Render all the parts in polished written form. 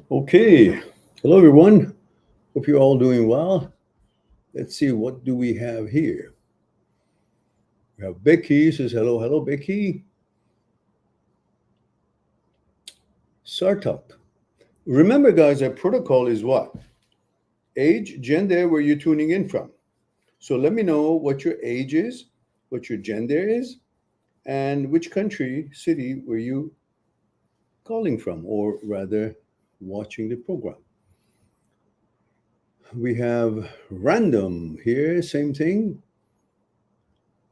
Okay. Hello, everyone. Hope you're all doing well. Let's see, what do we have here? We have Becky says, hello, hello, Becky. Sartak. Remember, guys, our protocol is what? Age, gender, where you're tuning in from. So let me know what your age is, what your gender is, and which country, city were you calling from, or rather watching the program. We have Random here, same thing.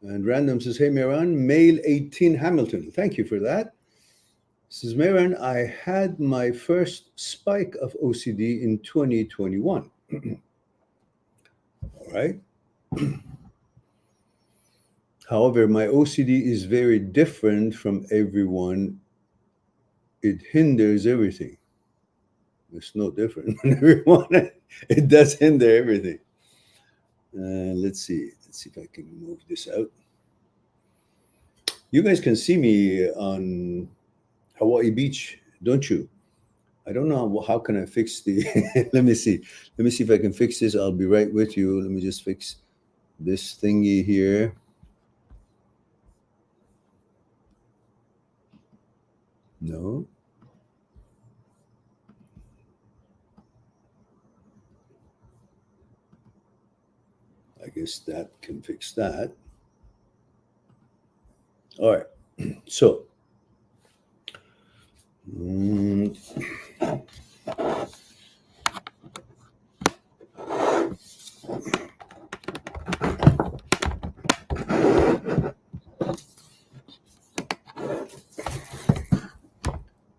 And Random says, hey, Miran, male 18 Hamilton. Thank you for that. Says, I had my first spike of OCD in 2021. right? However, my OCD is very different from everyone. It hinders everything. It's no different from everyone. It does hinder everything. Let's see. Let's see if I can move this out. You guys can see me on Hawaii Beach, don't you? I don't know how can I fix the. Let me see. Let me see if I can fix this. I'll be right with you. Let me just fix this thingy here. No. I guess that can fix that. All right. So.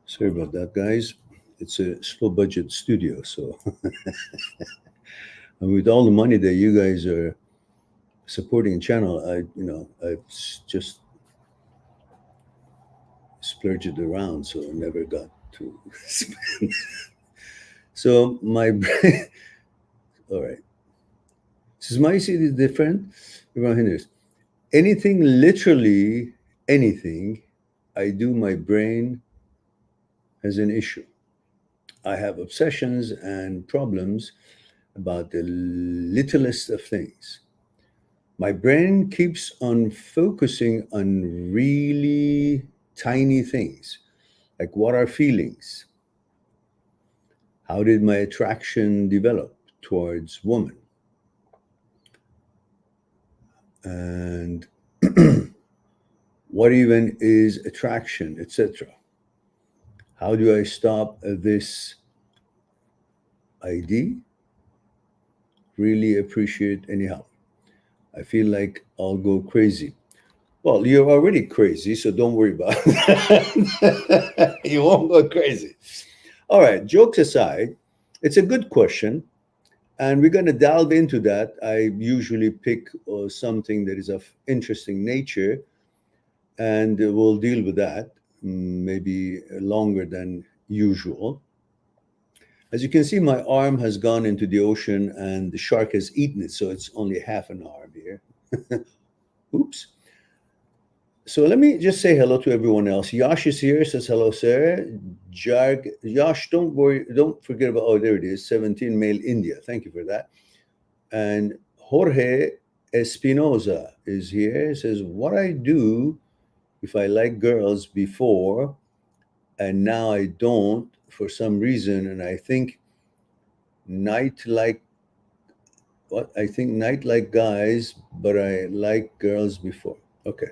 Sorry about that, guys. It's a slow budget studio, so and with all the money that you guys are supporting channel, I just splurged it around, so I never got to spend. So my brain, all right. Says my city is different. Everyone hinders. Anything, literally anything I do, my brain has an issue. I have obsessions and problems about the littlest of things. My brain keeps on focusing on really tiny things, like what are feelings? How did my attraction develop towards women? And what even is attraction, etc.? How do I stop this ID? Really appreciate any help. I feel like I'll go crazy. Well, you're already crazy, so don't worry about it. You won't go crazy. All right, jokes aside, it's a good question, and we're going to delve into that. I usually pick something that is of interesting nature, and we'll deal with that, maybe longer than usual. As you can see, my arm has gone into the ocean and the shark has eaten it, so it's only half an arm here. Oops. So let me just say hello to everyone else. Yash is here, says hello, sir. Yash, don't worry, don't forget about, oh, there it is, 17 male India. Thank you for that. And Jorge Espinoza is here. He says, what I do if I like girls before and now I don't for some reason, and I think night like guys, but I like girls before. Okay.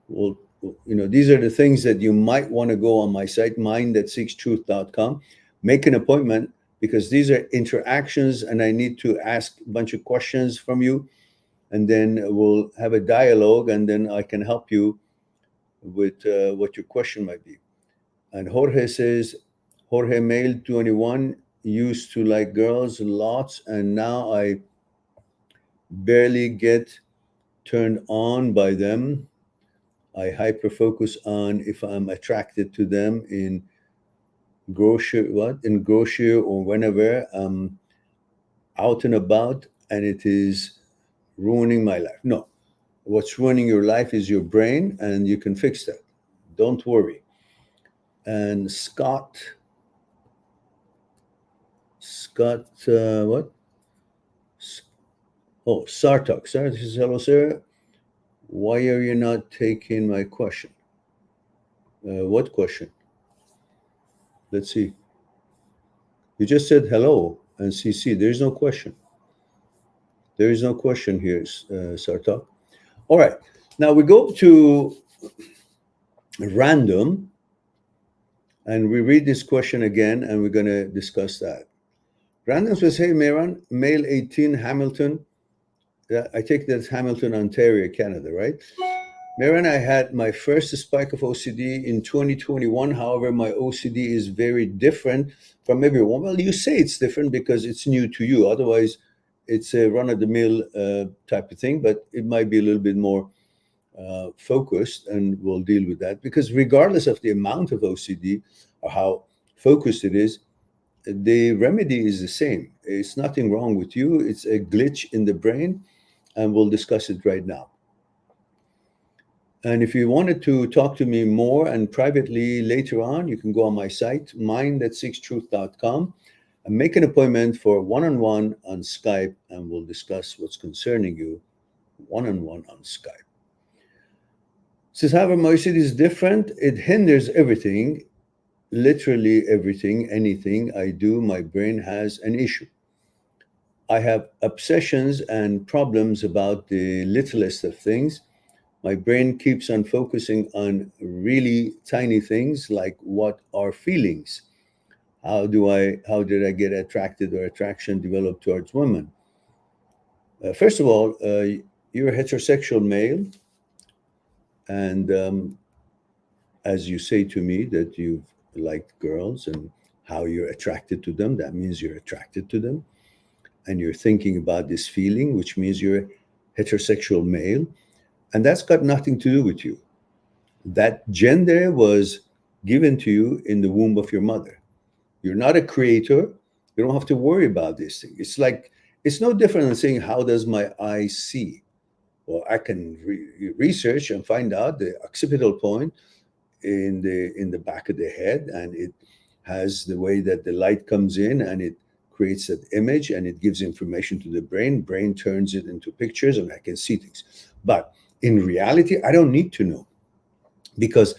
Well, these are the things that you might want to go on my site, mindthatseekstruth.com. Make an appointment because these are interactions and I need to ask a bunch of questions from you. And then we'll have a dialogue and then I can help you with what your question might be. And Jorge says, Jorge male 21, used to like girls lots, and now I barely get turned on by them. I hyper focus on if I'm attracted to them in grocery or whenever I'm out and about, and it is ruining my life. No, what's ruining your life is your brain, and you can fix that. Don't worry. And Scott, what? Oh, Sartok. Sartok says, hello, sir. Why are you not taking my question? What question? Let's see. You just said hello and CC. There's no question. There is no question here, Sartok. All right. Now we go to random and we read this question again and we're going to discuss that. Random says, hey, Mehran, male 18, Hamilton. I take that's Hamilton, Ontario, Canada, right? Mehran, I had my first spike of OCD in 2021. However, my OCD is very different from everyone. Well, you say it's different because it's new to you. Otherwise, It's a run-of-the-mill type of thing, but it might be a little bit more focused, and we'll deal with that. Because regardless of the amount of OCD or how focused it is, the remedy is the same. It's nothing wrong with you. It's a glitch in the brain, and we'll discuss it right now. And if you wanted to talk to me more and privately later on, you can go on my site, mind@6truth.com, and make an appointment for one-on-one on Skype, and we'll discuss what's concerning you one-on-one on Skype. Since however my OCD is different, it hinders everything, literally everything, anything I do, my brain has an issue. I have obsessions and problems about the littlest of things. My brain keeps on focusing on really tiny things like what are feelings? How did I get attracted or attraction developed towards women? First of all, you're a heterosexual male, and as you say to me that you've liked girls and how you're attracted to them, that means you're attracted to them. And you're thinking about this feeling, which means you're a heterosexual male. And that's got nothing to do with you. That gender was given to you in the womb of your mother. You're not a creator. You don't have to worry about this thing. It's no different than saying, how does my eye see? Well, I can research and find out the occipital point in the back of the head, and it has the way that the light comes in, and it creates that image, and it gives information to the brain. Brain turns it into pictures, and I can see things. But in reality, I don't need to know, because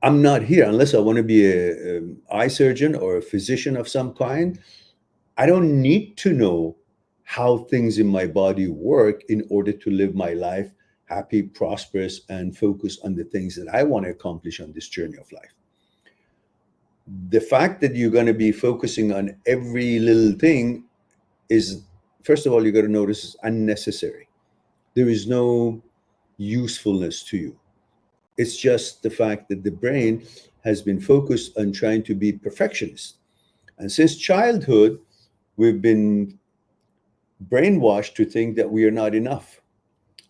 I'm not here unless I want to be an eye surgeon or a physician of some kind. I don't need to know how things in my body work in order to live my life happy, prosperous, and focus on the things that I want to accomplish on this journey of life. The fact that you're going to be focusing on every little thing is, first of all, you got to notice it's unnecessary. There is no usefulness to you. It's just the fact that the brain has been focused on trying to be perfectionist. And since childhood, we've been brainwashed to think that we are not enough.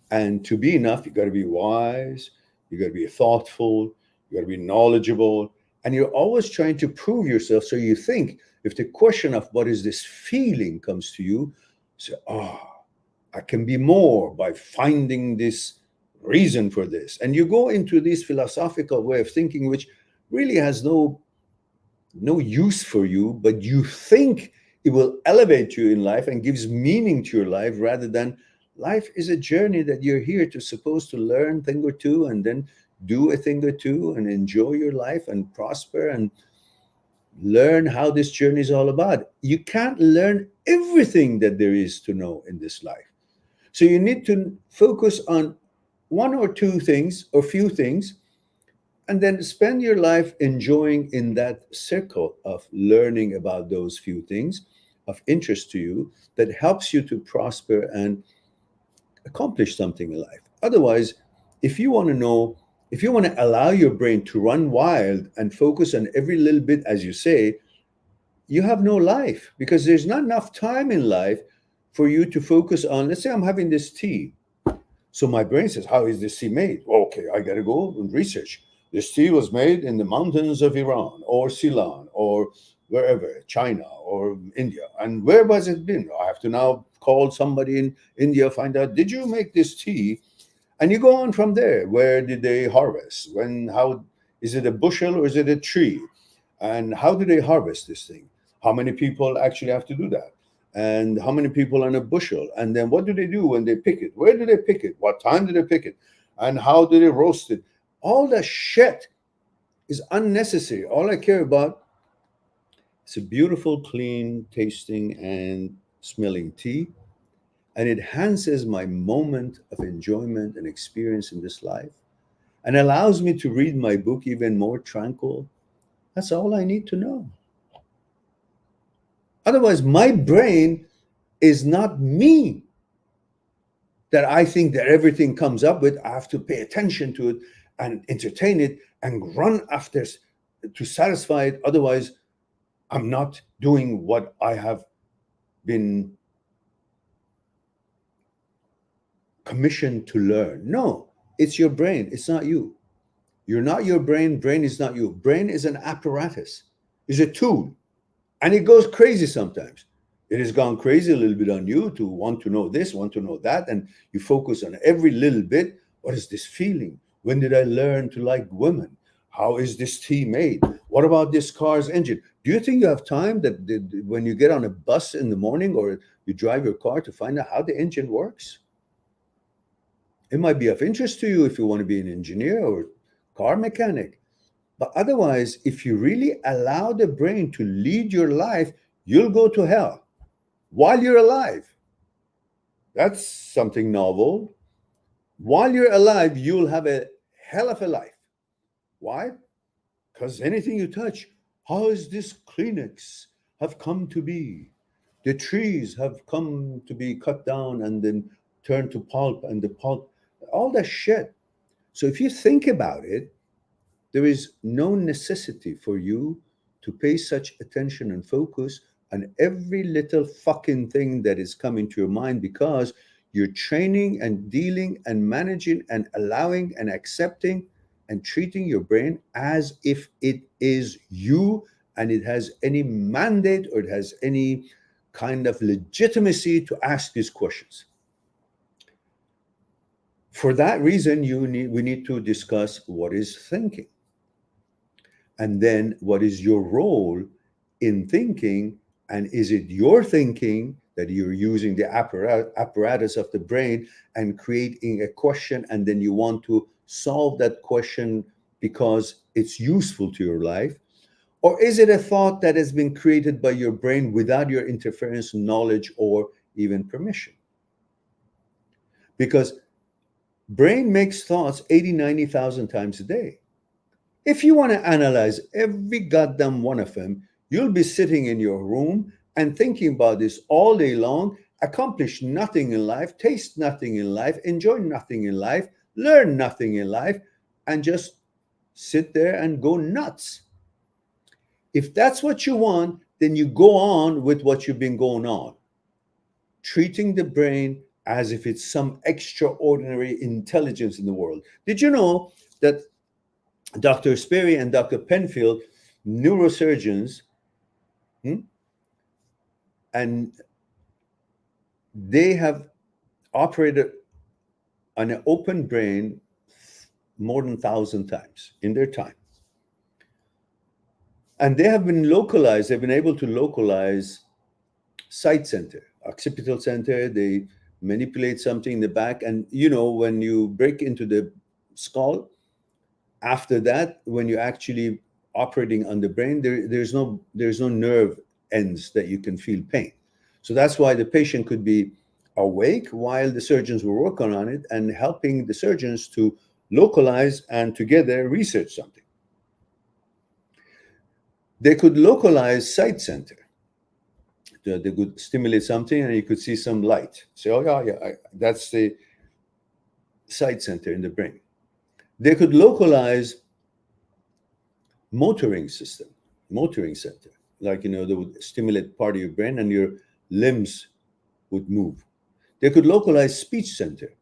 And to be enough, you got to be wise, you got to be thoughtful, you got to be knowledgeable, and you're always trying to prove yourself. So you think if the question of what is this feeling comes to you, say, I can be more by finding this reason for this. And you go into this philosophical way of thinking, which really has no use for you, but you think it will elevate you in life and gives meaning to your life, rather than life is a journey that you're here to supposed to learn a thing or two, and then do a thing or two and enjoy your life and prosper and learn how this journey is all about. You can't learn everything that there is to know in this life. So you need to focus on one or two things or few things, and then spend your life enjoying in that circle of learning about those few things of interest to you that helps you to prosper and accomplish something in life. Otherwise, if you want to allow your brain to run wild and focus on every little bit, as you say, you have no life, because there's not enough time in life for you to focus on. Let's say I'm having this tea. So my brain says, how is this tea made? Well, okay, I got to go and research. This tea was made in the mountains of Iran or Ceylon or wherever, China or India. And where was it been? I have to now call somebody in India, find out, did you make this tea? And you go on from there. Where did they harvest? How is it a bushel or is it a tree? And how do they harvest this thing? How many people actually have to do that? And how many people on a bushel? And then what do they do when they pick it? Where do they pick it? What time do they pick it? And how do they roast it? All that shit is unnecessary. All I care about is a beautiful, clean tasting and smelling tea. And it enhances my moment of enjoyment and experience in this life, and allows me to read my book even more tranquil. That's all I need to know. Otherwise, my brain is not me, that I think that everything comes up with. I have to pay attention to it and entertain it and run after to satisfy it. Otherwise, I'm not doing what I have been commissioned to learn. No, it's your brain. It's not you. You're not your brain. Brain is not you. Brain is an apparatus. It's a tool. And it goes crazy sometimes. It has gone crazy a little bit on you to want to know this, want to know that. And you focus on every little bit. What is this feeling? When did I learn to like women? How is this tea made? What about this car's engine? Do you think you have time that when you get on a bus in the morning or you drive your car to find out how the engine works? It might be of interest to you if you want to be an engineer or car mechanic. But otherwise, if you really allow the brain to lead your life, you'll go to hell while you're alive. That's something novel. While you're alive, you'll have a hell of a life. Why? Because anything you touch, how is this Kleenex have come to be? The trees have come to be cut down and then turned to pulp, and the pulp, all that shit. So if you think about it, there is no necessity for you to pay such attention and focus on every little fucking thing that is coming to your mind, because you're training and dealing and managing and allowing and accepting and treating your brain as if it is you and it has any mandate or it has any kind of legitimacy to ask these questions. For that reason, we need to discuss what is thinking. And then what is your role in thinking? And is it your thinking that you're using the apparatus of the brain and creating a question, and then you want to solve that question because it's useful to your life? Or is it a thought that has been created by your brain without your interference, knowledge, or even permission? Because brain makes thoughts 80, 90,000 times a day. If you want to analyze every goddamn one of them, you'll be sitting in your room and thinking about this all day long, accomplish nothing in life, taste nothing in life, enjoy nothing in life, learn nothing in life, and just sit there and go nuts. If that's what you want, then you go on with what you've been going on, treating the brain as if it's some extraordinary intelligence in the world. Did you know that Dr. Sperry and Dr. Penfield, neurosurgeons, and they have operated on an open brain more than 1,000 times in their time. And they have been localized, they've been able to localize sight center, occipital center. They manipulate something in the back. And you know, when you break into the skull, after that, when you're actually operating on the brain, there's no nerve ends that you can feel pain. So that's why the patient could be awake while the surgeons were working on it and helping the surgeons to localize and together research something. They could localize sight center. They could stimulate something and you could see some light. Say, oh yeah, that's the sight center in the brain. They could localize motoring center. Like, you know, they would stimulate part of your brain and your limbs would move. They could localize speech center,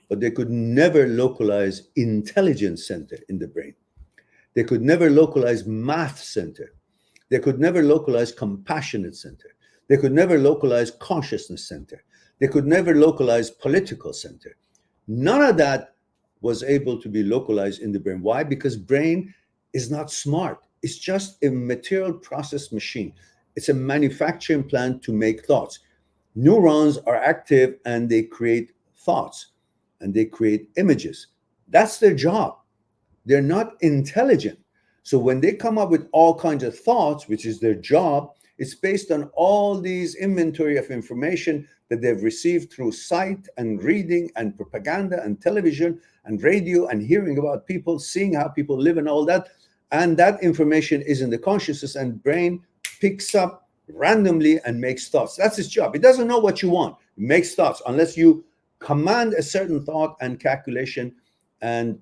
but they could never localize intelligence center in the brain. They could never localize math center. They could never localize compassionate center. They could never localize consciousness center. They could never localize political center. None of that was able to be localized in the brain. Why? Because brain is not smart. It's just a material process machine. It's a manufacturing plant to make thoughts. Neurons are active and they create thoughts and they create images. That's their job. They're not intelligent. So when they come up with all kinds of thoughts, which is their job, it's based on all these inventory of information that they've received through sight and reading and propaganda and television and radio and hearing about people, seeing how people live and all that. And that information is in the consciousness, and brain picks up randomly and makes thoughts. That's its job. It doesn't know what you want. It makes thoughts unless you command a certain thought and calculation and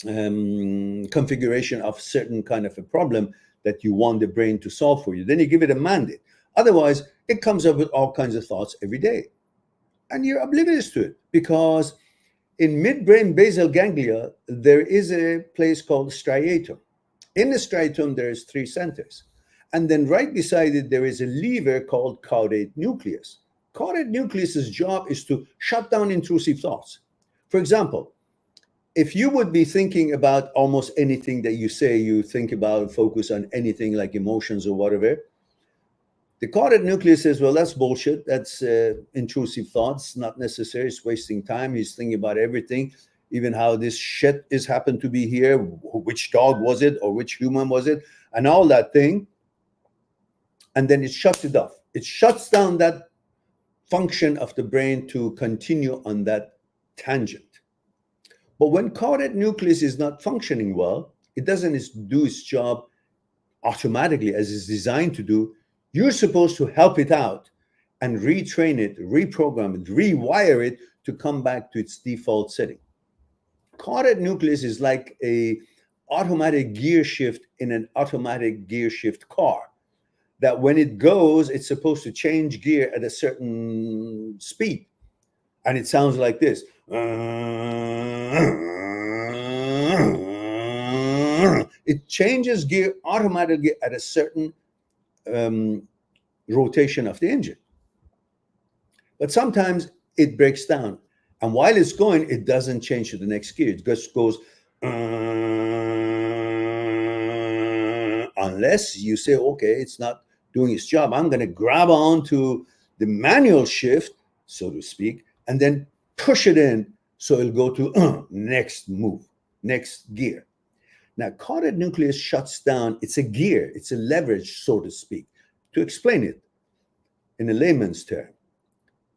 configuration of certain kind of a problem that you want the brain to solve for you. Then you give it a mandate. Otherwise, it comes up with all kinds of thoughts every day. and you're oblivious to it, because in midbrain basal ganglia, there is a place called striatum. In the striatum, there's 3 centers. And then right beside it, there is a lever called caudate nucleus. Caudate nucleus's job is to shut down intrusive thoughts. For example, if you would be thinking about almost anything that you say you think about, focus on anything like emotions or whatever, the caudate nucleus says, well, that's bullshit. That's intrusive thoughts, not necessary. It's wasting time. He's thinking about everything, even how this shit is happened to be here, which dog was it, or which human was it, and all that thing. And then it shuts it off. It shuts down that function of the brain to continue on that tangent. But when caudate nucleus is not functioning well, it doesn't do its job automatically as it's designed to do. You're supposed to help it out and retrain it, reprogram it, rewire it to come back to its default setting. Caudate nucleus is like a automatic gear shift in an automatic gear shift car, that when it goes, it's supposed to change gear at a certain speed. And it sounds like this. It changes gear automatically at a certain rotation of the engine. But sometimes it breaks down. And while it's going, it doesn't change to the next gear. It just goes, unless you say, okay, it's not doing its job. I'm going to grab on to the manual shift, so to speak, and then push it in so it'll go to next move, next gear. Now, caudate nucleus shuts down. It's a gear. It's a leverage, so to speak, to explain it in a layman's term.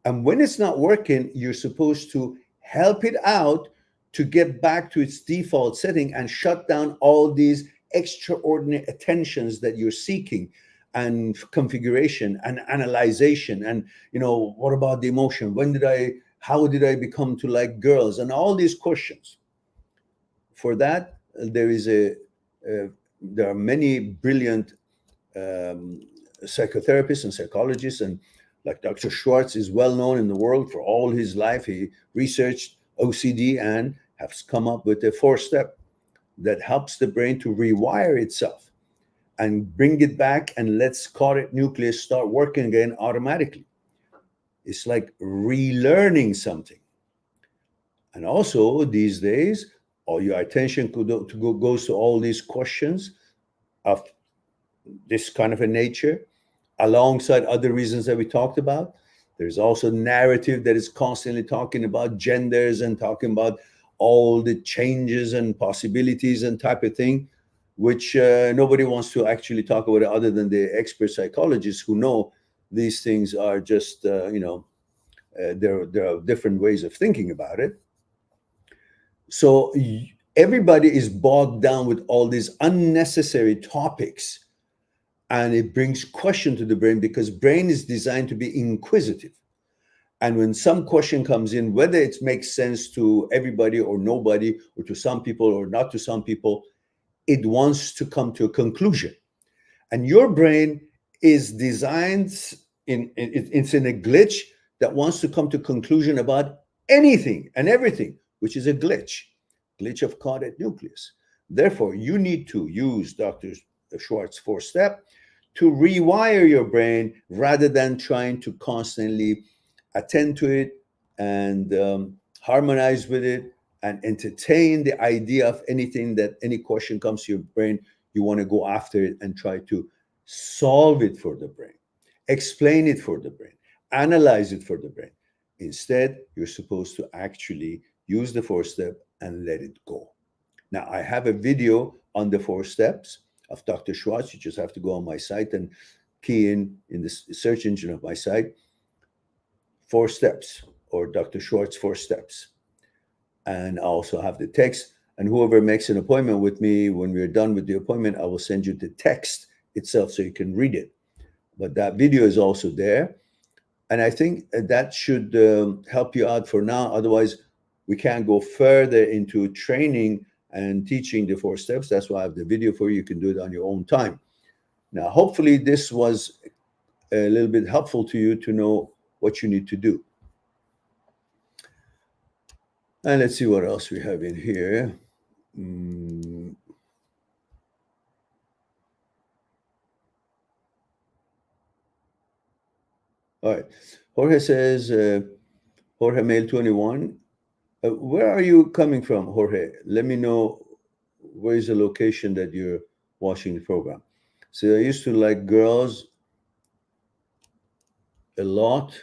And when it's not working, you're supposed to help it out to get back to its default setting and shut down all these extraordinary attentions that you're seeking, and configuration and analyzation. And, what about the emotion? How did I become to like girls? And all these questions. For that, there are many brilliant psychotherapists and psychologists, and like Dr. Schwartz is well known in the world for all his life. He researched OCD and has come up with a 4-step that helps the brain to rewire itself and bring it back and lets caudate nucleus start working again automatically. It's like relearning something. And also these days, all your attention goes to all these questions of this kind of a nature, alongside other reasons that we talked about. There's also narrative that is constantly talking about genders and talking about all the changes and possibilities and type of thing, which nobody wants to actually talk about it other than the expert psychologists who know these things are just, there are different ways of thinking about it. So everybody is bogged down with all these unnecessary topics, and it brings question to the brain, because brain is designed to be inquisitive. And when some question comes in, whether it makes sense to everybody or nobody, or to some people or not to some people, it wants to come to a conclusion. And your brain is designed it's in a glitch that wants to come to conclusion about anything and everything, which is a glitch of caudate nucleus. Therefore, you need to use Dr. Schwartz 4-step to rewire your brain, rather than trying to constantly attend to it and harmonize with it and entertain the idea of anything that any question comes to your brain. You want to go after it and try to solve it for the brain, explain it for the brain, analyze it for the brain. Instead, you're supposed to actually use the 4-step and let it go. Now, I have a video on the 4 steps of Dr. Schwartz. You just have to go on my site and key in the search engine of my site, 4 steps, or Dr. Schwartz 4 steps. And I also have the text. And whoever makes an appointment with me, when we're done with the appointment, I will send you the text itself so you can read it. But that video is also there. And I think that should help you out for now. Otherwise, we can't go further into training and teaching the 4 steps. That's why I have the video for you. You can do it on your own time. Now, hopefully this was a little bit helpful to you to know what you need to do. And let's see what else we have in here. Mm. All right. Jorge says, Jorge Mail 21. Where are you coming from, Jorge? Let me know where is the location that you're watching the program. So I used to like girls a lot,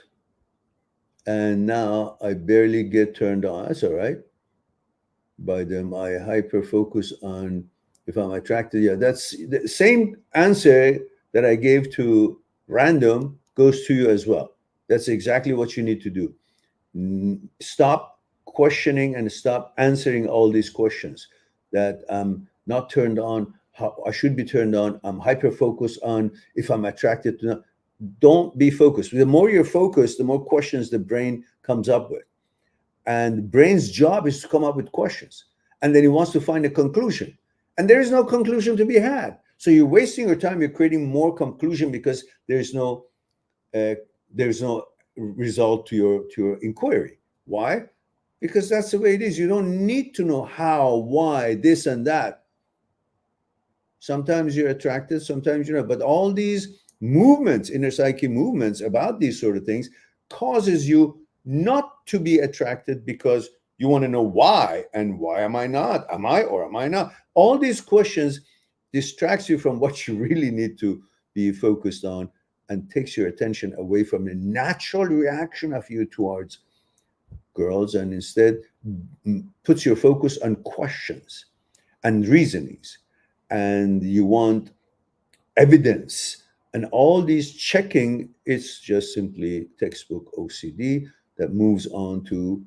and now I barely get turned on. That's all right. By them, I hyper focus on if I'm attracted. Yeah, that's the same answer that I gave to random goes to you as well. That's exactly what you need to do. Stop questioning and stop answering all these questions that I'm not turned on, how I should be turned on. I'm hyper focused on if I'm attracted to. Don't be focused. The more you're focused, the more questions the brain comes up with. And the brain's job is to come up with questions. And then it wants to find a conclusion. And there is no conclusion to be had. So you're wasting your time. You're creating more conclusion because uh, there's no result to your inquiry. Why? Because that's the way it is. You don't need to know how, why, this and that. Sometimes you're attracted, sometimes you're not. But all these movements, inner psyche movements about these sort of things, causes you not to be attracted because you want to know why, and why am I not? Am I or am I not? All these questions distracts you from what you really need to be focused on and takes your attention away from the natural reaction of you towards girls, and instead puts your focus on questions and reasonings, and you want evidence, and all these checking. It's just simply textbook OCD that moves on to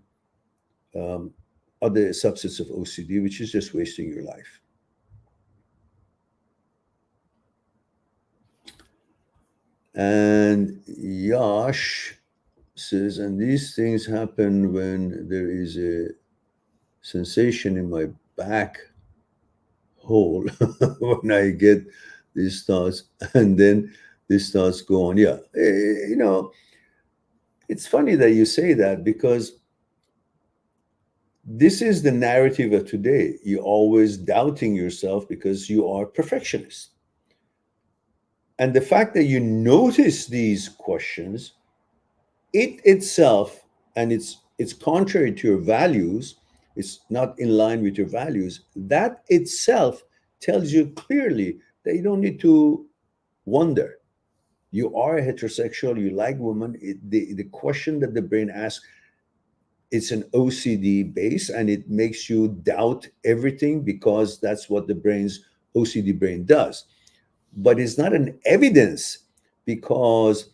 other subsets of OCD, which is just wasting your life. And Yash says, and these things happen when there is a sensation in my back hole when I get these thoughts, and then these thoughts go on. Yeah, it's funny that you say that, because this is the narrative of today. You're always doubting yourself because you are perfectionist. And the fact that you notice these questions, it itself, and it's contrary to your values, it's not in line with your values, that itself tells you clearly that you don't need to wonder. You are a heterosexual, you like women. The question that the brain asks, it's an OCD base, and it makes you doubt everything because that's what the brain's OCD brain does. But it's not an evidence, because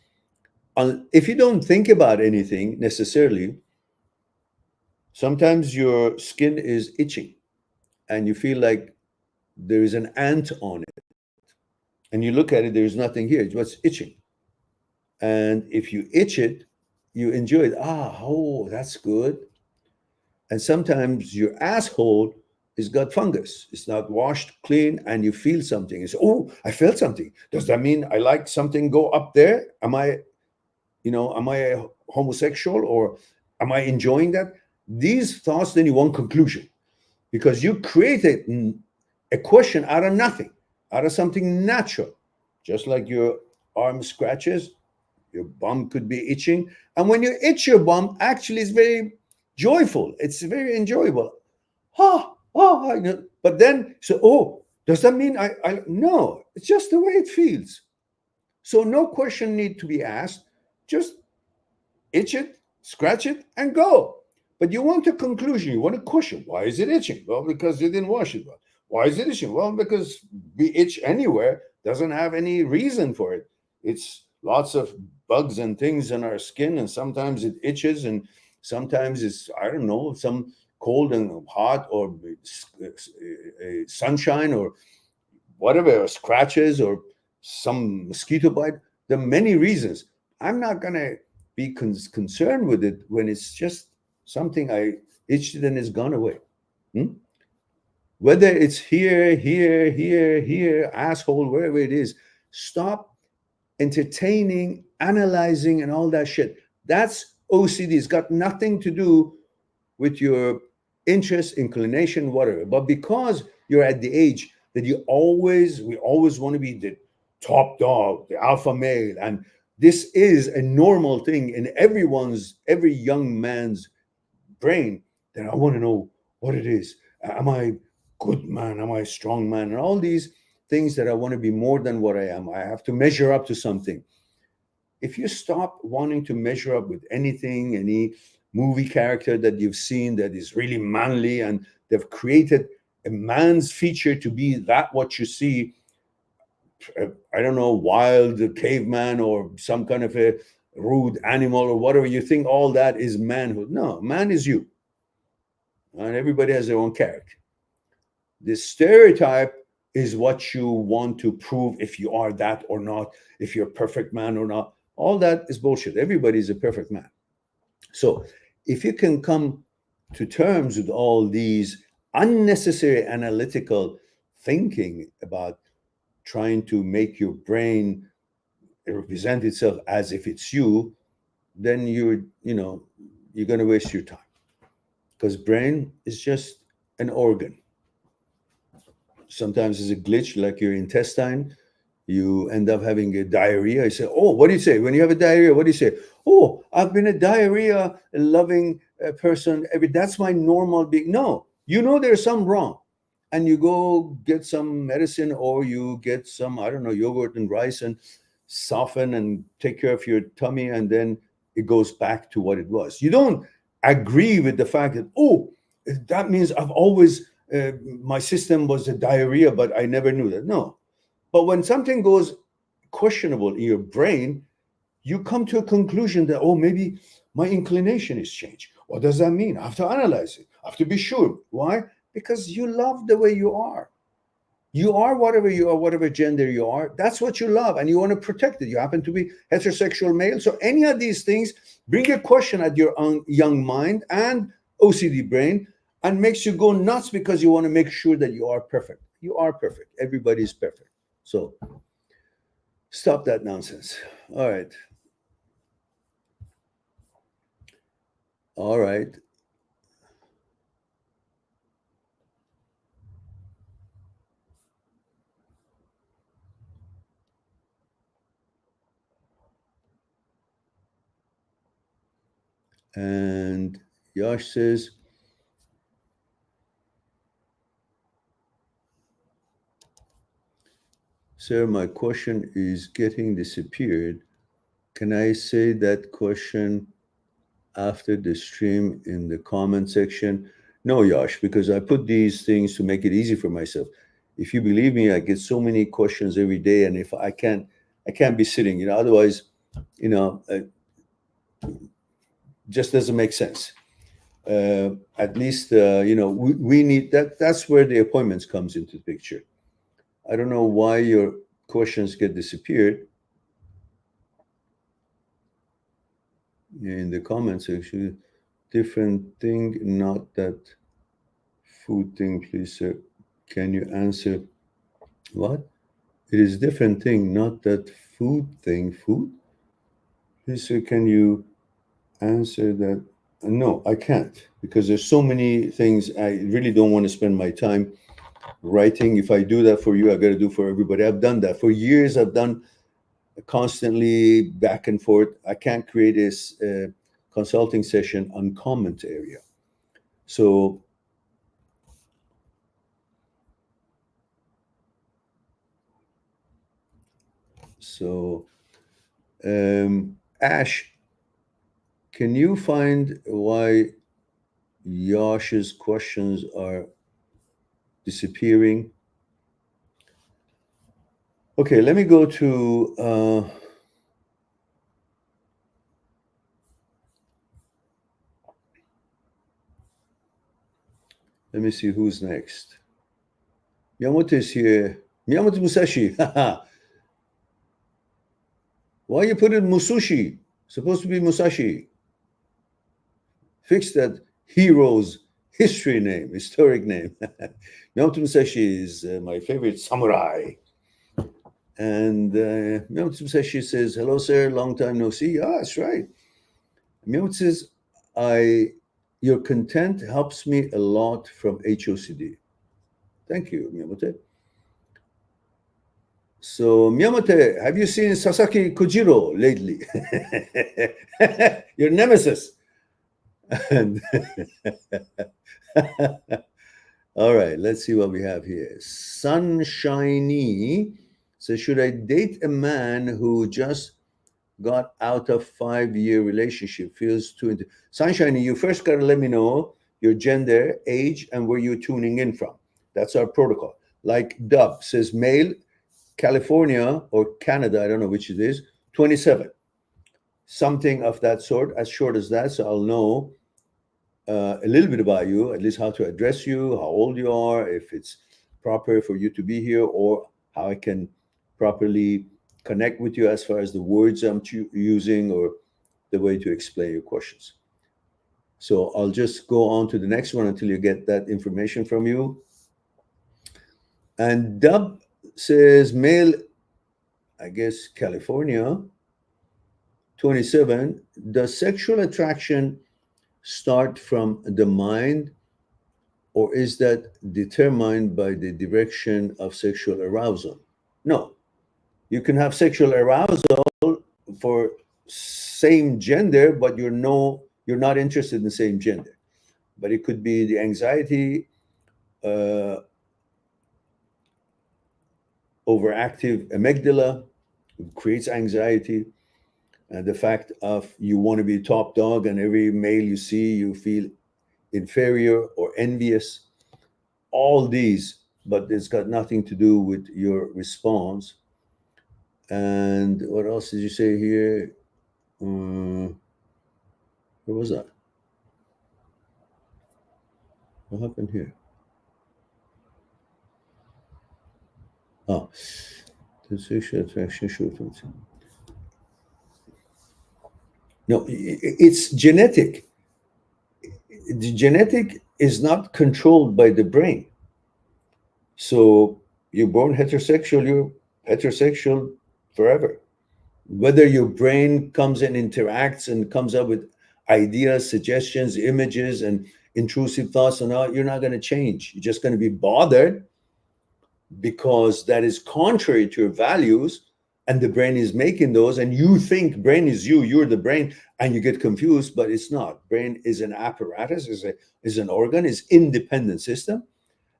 if you don't think about anything necessarily, sometimes your skin is itching and you feel like there is an ant on it, and you look at it, there's nothing here, it's what's itching. And if you itch it, you enjoy it. Oh, that's good. And sometimes your asshole has got fungus, it's not washed clean, and you feel something. It's, oh, I felt something. Does that mean I like something go up there? Am I a homosexual, or am I enjoying that? These thoughts, then you want conclusion, because you created a question out of nothing, out of something natural. Just like your arm scratches, your bum could be itching. And when you itch your bum, actually it's very joyful. It's very enjoyable. But then, so, oh, does that mean I no, it's just the way it feels. So no question need to be asked. Just itch it, scratch it, and go. But you want a conclusion. You want a question. Why is it itching? Well, because you didn't wash it well. Why is it itching? Well, because we itch anywhere doesn't have any reason for it. It's lots of bugs and things in our skin, and sometimes it itches, and sometimes it's, I don't know, some cold and hot, or sunshine, or whatever, or scratches, or some mosquito bite. There are many reasons. I'm not going to be concerned with it when it's just something I itched and it's gone away. Whether it's here, asshole, wherever it is, stop entertaining, analyzing, and all that shit. That's OCD. It's got nothing to do with your interest, inclination, whatever. But because you're at the age that we always want to be the top dog, the alpha male, and this is a normal thing in every young man's brain, then I want to know what it is. Am I good man? Am I a strong man? And all these things that I want to be more than what I am. I have to measure up to something. If you stop wanting to measure up with anything, any movie character that you've seen that is really manly, and they've created a man's feature to be that what you see, I don't know, wild caveman or some kind of a rude animal or whatever, you think all that is manhood. No, man is you. And everybody has their own character. The stereotype is what you want to prove, if you are that or not, if you're a perfect man or not. All that is bullshit. Everybody's a perfect man. So if you can come to terms with all these unnecessary analytical thinking about trying to make your brain represent itself as if it's you, then you're going to waste your time, because brain is just an organ. Sometimes it's a glitch, like your intestine. You end up having a diarrhea. You say, oh, what do you say when you have a diarrhea? What do you say? Oh, I've been a diarrhea loving person. That's my normal being. No, there's something wrong, and you go get some medicine, or you get some, I don't know, yogurt and rice, and soften and take care of your tummy, and then it goes back to what it was. You don't agree with the fact that, oh, that means I've always my system was a diarrhea, but I never knew that. No. But when something goes questionable in your brain, you come to a conclusion that, oh, maybe my inclination is changed. What does that mean? I have to analyze it. I have to be sure. Why? Because you love the way you are. You are whatever you are, whatever gender you are. That's what you love, and you want to protect it. You happen to be heterosexual male. So any of these things bring a question at your own young mind and OCD brain, and makes you go nuts, because you want to make sure that you are perfect. You are perfect. Everybody is perfect. So stop that nonsense. All right. All right. And Yash says, sir, my question is getting disappeared. Can I say that question after the stream in the comment section? No, Yash, because I put these things to make it easy for myself. If you believe me, I get so many questions every day, and if I can't be sitting, otherwise, just doesn't make sense. At least, we need that. That's where the appointments comes into the picture. I don't know why your questions get disappeared in the comment section. Different thing, not that food thing, please, sir. Can you answer what? It is different thing, not that food thing. Food? Please, sir, can you answer that? No, I can't, because there's so many things. I really don't want to spend my time writing. If I do that for you, I got to do for everybody. I've done that for years. I've done constantly back and forth. I can't create this consulting session on comment area. So Ash, can you find why Yash's questions are disappearing? Okay, let me go to let me see who's next. Miyamoto is here. Miyamoto Musashi. Why you put it Musushi? Supposed to be Musashi. Fix that hero's historic name. Miyamoto Musashi is my favorite samurai. And Miyamoto Musashi says, hello, sir, long time no see. Ah, that's right. Miyamoto says, I Your content helps me a lot from HOCD. Thank you, Miyamoto. So, Miyamoto, have you seen Sasaki Kojiro lately? Your nemesis. And all right, let's see what we have here. Sunshiny says, should I date a man who just got out of 5-year relationship? Feels too into Sunshiny, you first got to let me know your gender, age, and where you're tuning in from. That's our protocol. Like Dub says, male, California or Canada, I don't know which it is, 27. Something of that sort, as short as that, so I'll know a little bit about you, at least how to address you, how old you are, if it's proper for you to be here, or how I can properly connect with you as far as the words I'm using or the way to explain your questions. So I'll just go on to the next one until you get that information from you. And Dub says, male, I guess, California, 27. Does sexual attraction start from the mind, or is that determined by the direction of sexual arousal? No. You can have sexual arousal for same gender, but you're not interested in the same gender. But it could be the anxiety, overactive amygdala creates anxiety, and the fact of you want to be top dog, and every male you see, you feel inferior or envious. All these, but it's got nothing to do with your response. And what else did you say here? Where was that? What happened here? Oh, the sexual attraction shortens. No, it's genetic. The genetic is not controlled by the brain. So you're born heterosexual, you're heterosexual forever. Whether your brain comes and interacts and comes up with ideas, suggestions, images, and intrusive thoughts or not, you're not going to change. You're just going to be bothered because that is contrary to your values, and the brain is making those, and you think brain is you're the brain, and you get confused, but it's not. Brain is an apparatus, is an organ, is independent system,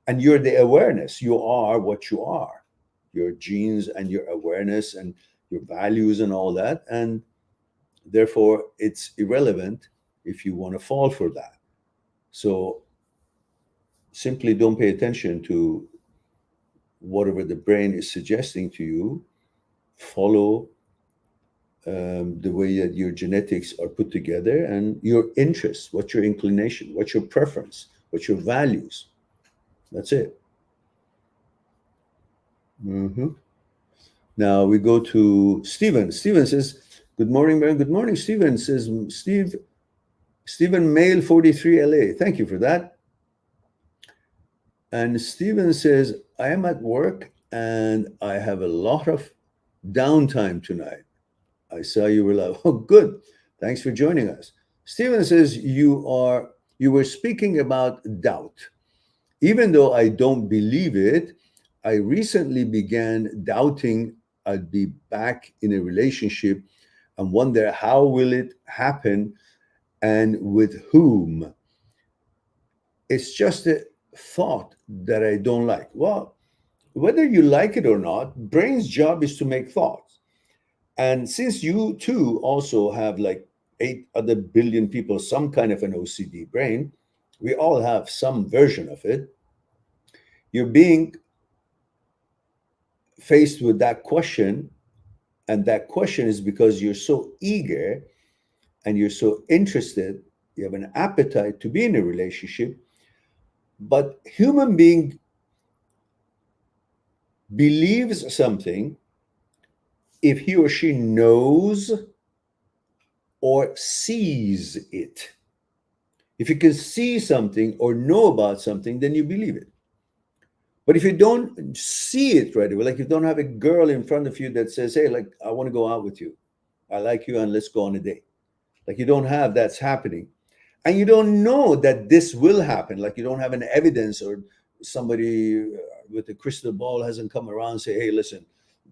and you're the awareness. You are what you are, your genes and your awareness and your values and all that, and therefore it's irrelevant if you want to fall for that. So simply don't pay attention to whatever the brain is suggesting to you. Follow the way that your genetics are put together, and your interests, what's your inclination, what's your preference, what's your values. That's it. Now we go to Stephen. Stephen says, good morning, man. Good morning, Stephen. Says, Stephen, male 43 LA. Thank you for that. And Stephen says, I am at work and I have a lot of downtime tonight. I saw you were like, oh, good. Thanks for joining us. Stephen says, you were speaking about doubt. Even though I don't believe it, I recently began doubting I'd be back in a relationship and wonder how will it happen and with whom. It's just a thought that I don't like. Well, whether you like it or not, brain's job is to make thoughts. And since you too also have like 8 other billion people, some kind of an OCD brain, we all have some version of it. You're being faced with that question, and that question is because you're so eager and you're so interested, you have an appetite to be in a relationship, but human being believes something if he or she knows or sees it. If you can see something or know about something, then you believe it. But if you don't see it right away, like you don't have a girl in front of you that says, hey, like, I want to go out with you. I like you and let's go on a date. Like you don't have that's happening. And you don't know that this will happen. Like you don't have an evidence, or somebody with a crystal ball hasn't come around and say, hey, listen,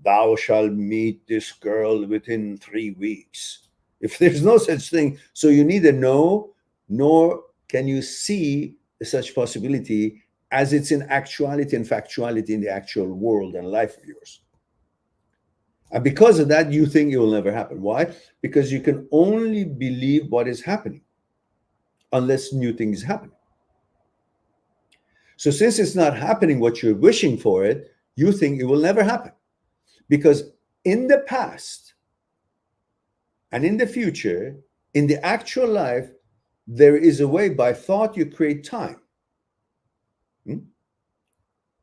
thou shalt meet this girl within 3 weeks. If there's no such thing, so you neither know nor can you see such possibility as it's in actuality and factuality in the actual world and life of yours. And because of that, you think it will never happen. Why? Because you can only believe what is happening unless new things happen. So since it's not happening what you're wishing for it, you think it will never happen. Because in the past and in the future, in the actual life, there is a way by thought you create time.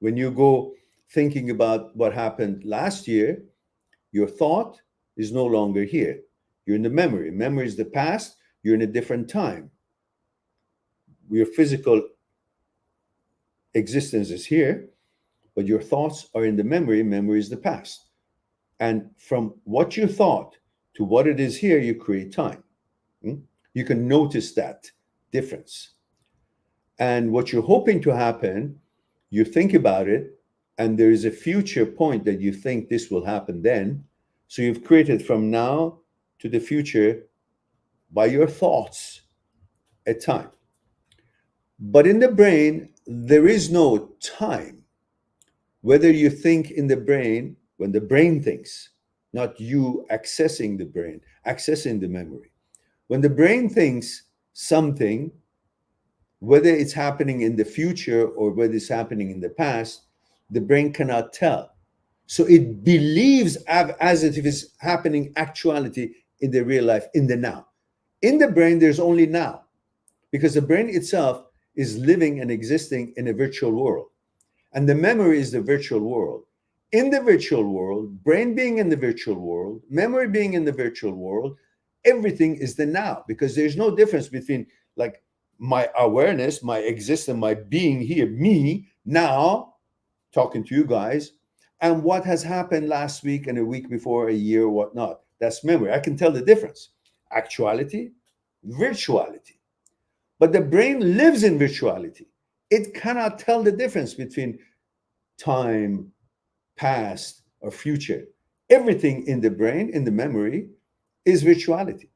When you go thinking about what happened last year, your thought is no longer here. You're in the memory. Memory is the past. You're in a different time. Your physical existence is here, but your thoughts are in the memory. Memory is the past. And from what you thought to what it is here, you create time. You can notice that difference. And what you're hoping to happen, you think about it, and there is a future point that you think this will happen then. So you've created from now to the future by your thoughts a time. But in the brain, there is no time. Whether you think in the brain, when the brain thinks, not you accessing the brain, accessing the memory. When the brain thinks something, whether it's happening in the future or whether it's happening in the past, the brain cannot tell. So it believes as if it's happening actuality in the real life, in the now. In the brain, there's only now, because the brain itself is living and existing in a virtual world. And the memory is the virtual world. In the virtual world, brain being in the virtual world, memory being in the virtual world, everything is the now, because there's no difference between like my awareness, my existence, my being here, me now talking to you guys, and what has happened last week and a week before, a year, or whatnot. That's memory. I can tell the difference. Actuality, virtuality. But the brain lives in virtuality. It cannot tell the difference between time, past, or future. Everything in the brain, in the memory, is virtuality.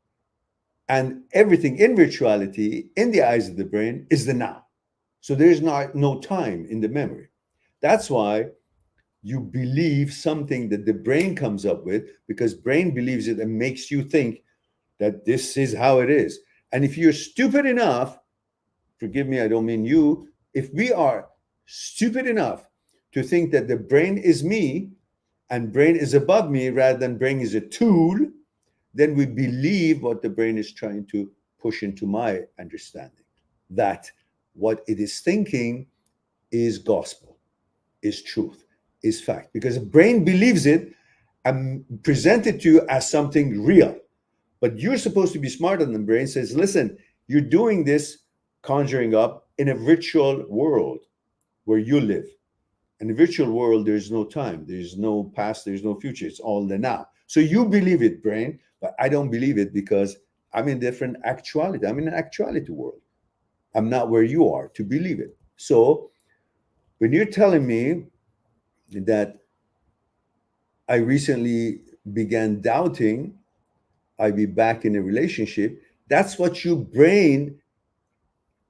And everything in virtuality, in the eyes of the brain, is the now. So there's no time in the memory. That's why you believe something that the brain comes up with, because brain believes it and makes you think that this is how it is. And if you're stupid enough, forgive me, I don't mean you, if we are stupid enough to think that the brain is me and brain is above me rather than brain is a tool, then we believe what the brain is trying to push into my understanding, that what it is thinking is gospel, is truth, is fact, because the brain believes it and present it to you as something real. But you're supposed to be smarter than the brain. Says, listen, you're doing this conjuring up in a virtual world where you live. In the virtual world, there's no time, there's no past, there's no future. It's all the now. So you believe it, brain, but I don't believe it because I'm in different actuality. I'm in an actuality world. I'm not where you are to believe it. So when you're telling me that I recently began doubting I'd be back in a relationship, that's what your brain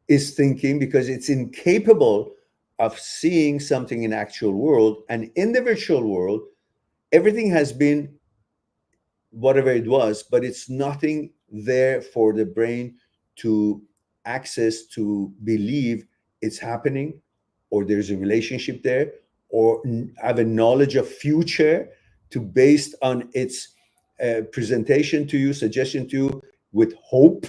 is thinking, because it's incapable of seeing something in actual world. And in the virtual world, everything has been whatever it was, but it's nothing there for the brain to access, to believe it's happening, or there's a relationship there, or have a knowledge of future to based on its presentation to you, suggestion to you, with hope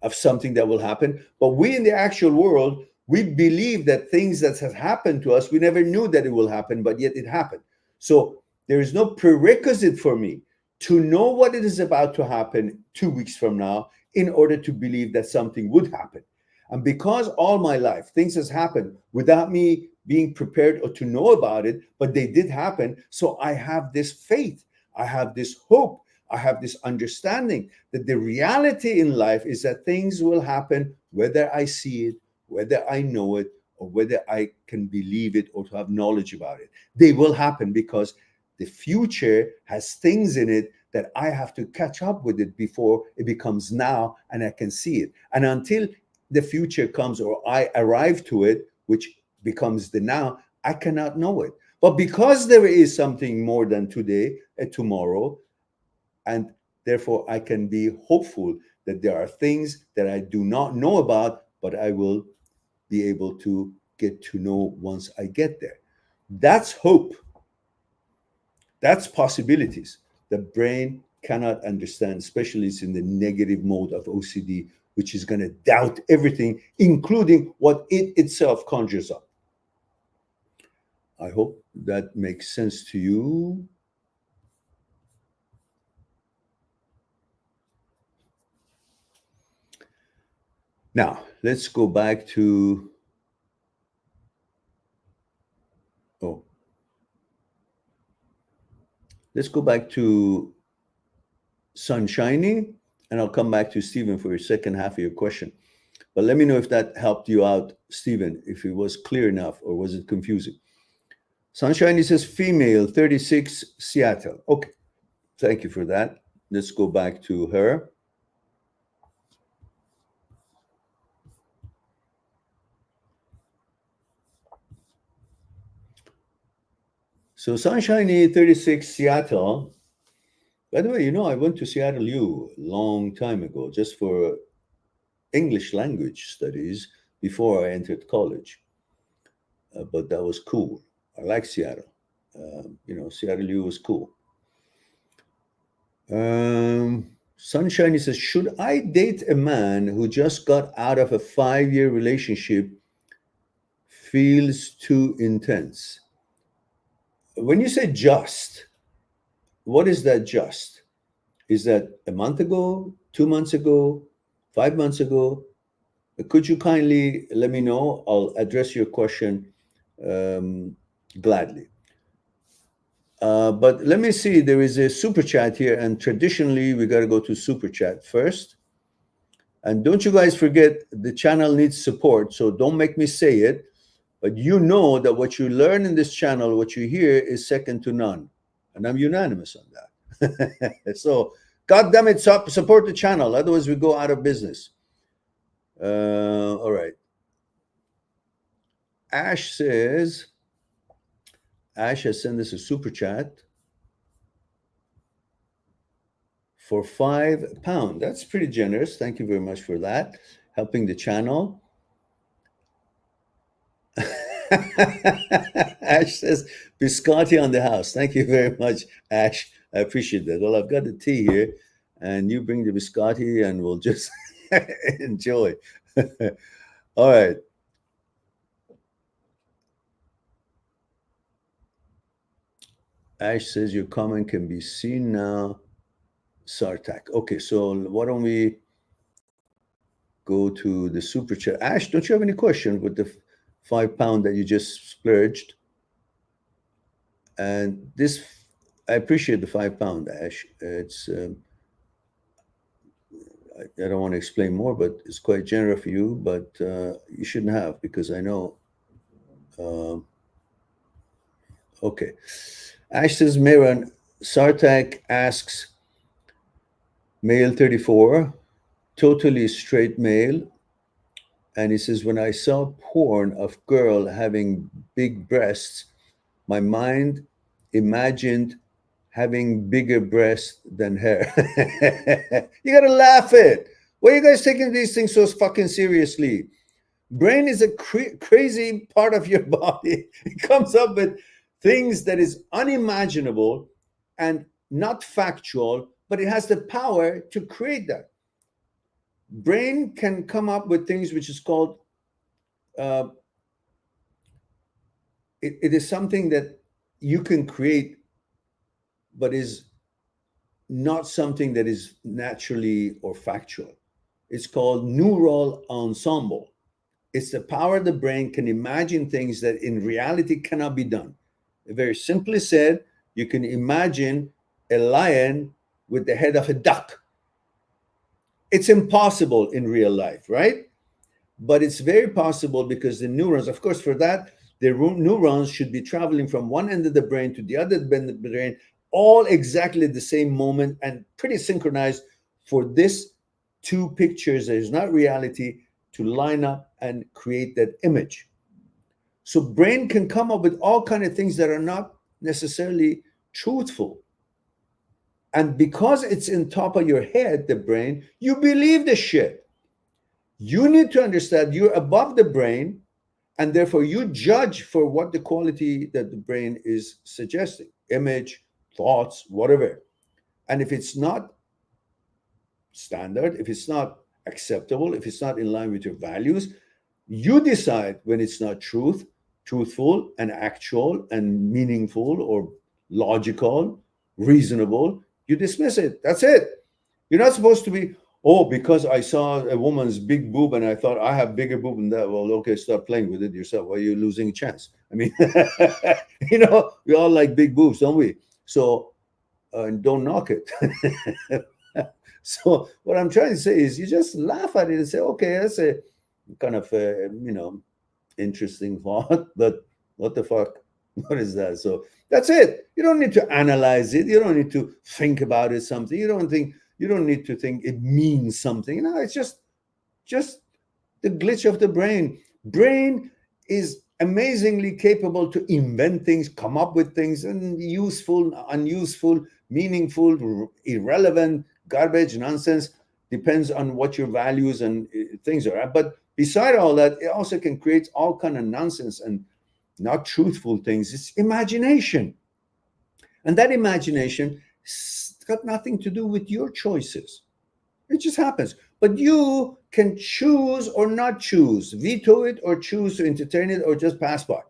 of something that will happen. But we in the actual world, we believe that things that have happened to us, we never knew that it will happen, but yet it happened. So there is no prerequisite for me to know what it is about to happen 2 weeks from now in order to believe that something would happen. And because all my life things has happened without me being prepared or to know about it, but they did happen. So I have this faith, I have this hope, I have this understanding that the reality in life is that things will happen whether I see it, whether I know it, or whether I can believe it or to have knowledge about it. They will happen because the future has things in it that I have to catch up with it before it becomes now and I can see it. And until the future comes or I arrive to it, which becomes the now, I cannot know it. But because there is something more than today, tomorrow, and therefore I can be hopeful that there are things that I do not know about, but I will be able to get to know once I get there. That's hope. That's possibilities. The brain cannot understand, especially it's in the negative mode of OCD, which is going to doubt everything, including what it itself conjures up. I hope that makes sense to you. Now, let's go back to, let's go back to Sunshiny, and I'll come back to Stephen for your second half of your question. But let me know if that helped you out, Stephen, if it was clear enough or was it confusing. Sunshiny says female, 36, Seattle. Okay, thank you for that. Let's go back to her. So Sunshiny, 36, Seattle. By the way, you know, I went to Seattle U a long time ago just for English language studies before I entered college. But that was cool. I like Seattle. You know, Seattle U was cool. Sunshiny says, should I date a man who just got out of a 5-year relationship, feels too intense? When you say just, what is that just? Is that a month ago, 2 months ago, 5 months ago? Could you kindly let me know? I'll address your question gladly. But let me see, there is a super chat here, and traditionally we got to go to super chat first. And don't you guys forget, the channel needs support, so don't make me say it, but you know that what you learn in this channel, what you hear, is second to none. And I'm unanimous on that. So, God damn it, support the channel, otherwise we go out of business. All right. Ash says, Ash has sent us a super chat for £5. That's pretty generous. Thank you very much for that. Helping the channel. Ash says, biscotti on the house. Thank you very much, Ash. I appreciate that. Well, I've got the tea here, and you bring the biscotti, and we'll just enjoy. All right. Ash says, your comment can be seen now. Sartak. Okay, so why don't we go to the super chat? Ash, don't you have any questions with the £5 that you just splurged? And this, I appreciate the £5, Ash. It's I don't want to explain more, but it's quite generous for you. But you shouldn't have, because I know. Okay, Ash says, Mehran, Sartak asks, male 34, totally straight male. And he says, when I saw porn of girl having big breasts, my mind imagined having bigger breasts than her. You gotta laugh it. Why are you guys taking these things so fucking seriously? Brain is a crazy part of your body. It comes up with things that is unimaginable and not factual, but it has the power to create that. Brain can come up with things which is called it is something that you can create, but is not something that is naturally or factual. It's called neural ensemble. It's the power the brain can imagine things that in reality cannot be done. Very simply said, you can imagine a lion with the head of a duck. It's impossible in real life, right? But it's very possible because the neurons, of course, for that, the neurons should be traveling from one end of the brain to the other end of the brain, all exactly at the same moment and pretty synchronized for this two pictures that is not reality to line up and create that image. So brain can come up with all kinds of things that are not necessarily truthful. And because it's in top of your head, the brain, you believe the shit. You need to understand you're above the brain, and therefore you judge for what the quality that the brain is suggesting, image, thoughts, whatever. And if it's not standard, if it's not acceptable, if it's not in line with your values, you decide when it's not truthful and actual and meaningful or logical, reasonable, you dismiss it. That's it. You're not supposed to be, oh, because I saw a woman's big boob and I thought I have bigger boob than that. Well, okay, start playing with it yourself. Well, you're losing a chance. I mean, we all like big boobs, don't we? So don't knock it. So what I'm trying to say is you just laugh at it and say, okay, that's a kind of, interesting thought, but what the fuck? What is that? So that's it. You don't need to analyze it. You don't need to think about it something. You don't need to think it means something. No, it's just the glitch of the brain. Brain is amazingly capable to invent things, come up with things, and useful, unuseful, meaningful, irrelevant, garbage, nonsense, depends on what your values and things are. But beside all that, it also can create all kind of nonsense and not truthful things. It's imagination. And that imagination got nothing to do with your choices. It just happens. But you can choose or not choose, veto it or choose to entertain it or just pass by.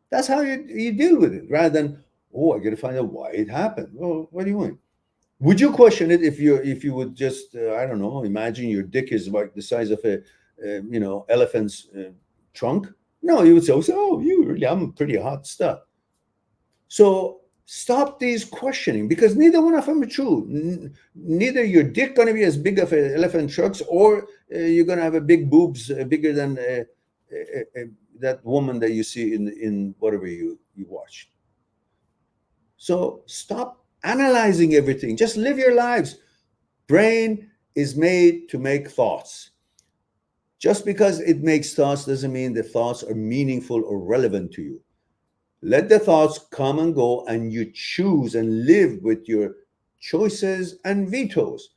That's how you deal with it, rather than, oh, I got to find out why it happened. Well, what do you mean? Would you question it if you would just I don't know, imagine your dick is like the size of a elephant's trunk? No, you would say, oh, you really, I'm pretty hot stuff. So stop these questioning, because neither one of them are true. Neither your dick going to be as big of an elephant trunk, or you're going to have a big boobs bigger than that woman that you see in whatever you watched. So stop analyzing everything. Just live your lives. Brain is made to make thoughts. Just because it makes thoughts doesn't mean the thoughts are meaningful or relevant to you. Let the thoughts come and go, and you choose and live with your choices and vetoes.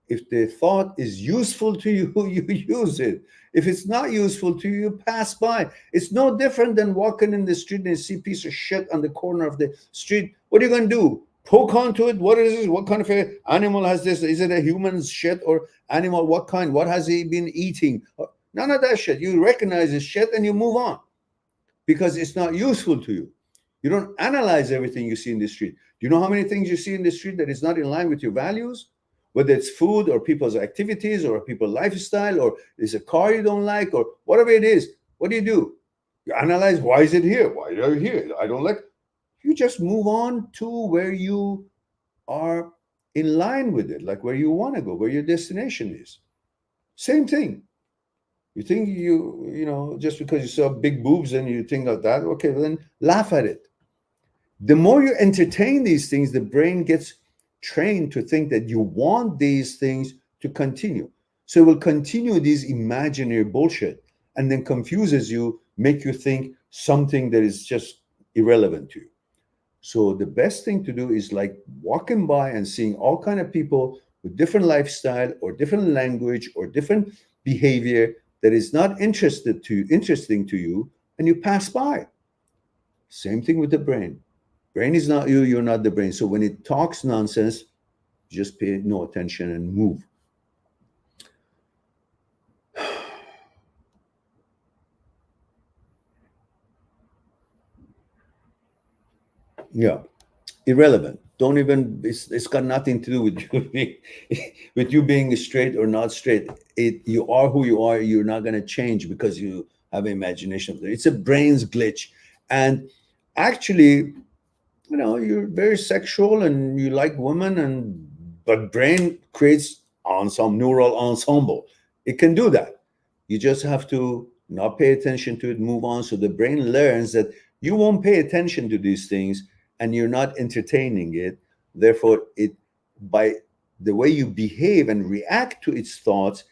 If the thought is useful to you, you use it. If it's not useful to you, pass by. It's no different than walking in the street and you see a piece of shit on the corner of the street. What are you going to do? Poke onto it? What is this? What kind of an animal has this? Is it a human's shit or animal? What kind? What has he been eating? None of that shit. You recognize this shit and you move on because it's not useful to you. You don't analyze everything you see in the street. Do you know how many things you see in the street that is not in line with your values? Whether it's food or people's activities or people's lifestyle, or it's a car you don't like, or whatever it is. What do? You analyze, why is it here? Why are you here? I don't like. You just move on to where you are in line with it, like where you want to go, where your destination is. Same thing. You think just because you saw big boobs and you think of that, okay, well then laugh at it. The more you entertain these things, the brain gets trained to think that you want these things to continue. So it will continue these imaginary bullshit and then confuses you, make you think something that is just irrelevant to you. So the best thing to do is like walking by and seeing all kind of people with different lifestyle or different language or different behavior that is not interesting to you, and you pass by. Same thing with the brain. Brain is not you, you're not the brain. So when it talks nonsense, just pay no attention and move. Yeah, irrelevant. Don't even, it's got nothing to do with you being straight or not straight. You are who you are. You're not going to change because you have imagination. It's a brain's glitch. And actually, you're very sexual and you like women and but brain creates some neural ensemble. It can do that. You just have to not pay attention to it, move on. So the brain learns that you won't pay attention to these things and you're not entertaining it. Therefore, it, by the way you behave and react to its thoughts,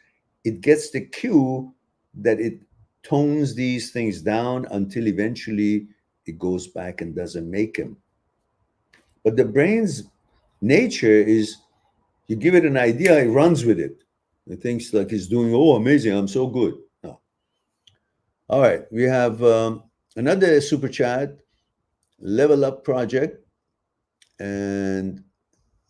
it gets the cue that it tones these things down until eventually it goes back and doesn't make them. But the brain's nature is, you give it an idea, it runs with it. It thinks like it's doing, oh, amazing, I'm so good. No. All right, we have another super chat, Level Up Project. And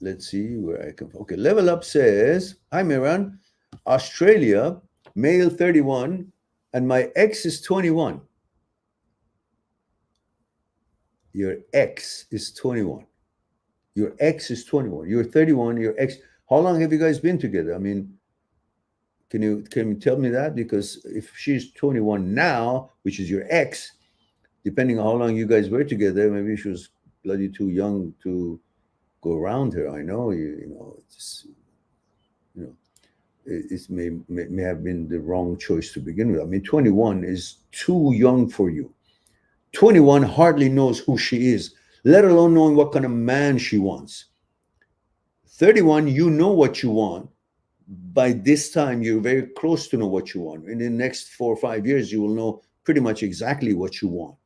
let's see where I can. Okay, Level Up says, hi, Miran, Australia, male 31, and my ex is 21. Your ex is 21. Your ex is 21. You're 31, your ex. How long have you guys been together? I mean, can you tell me that? Because if she's 21 now, which is your ex, depending on how long you guys were together, maybe she was bloody too young to go around her. I know it may have been the wrong choice to begin with. I mean, 21 is too young for you. 21 hardly knows who she is, let alone knowing what kind of man she wants. 31, you know what you want. By this time, you're very close to know what you want. In the next 4 or 5 years, you will know pretty much exactly what you want.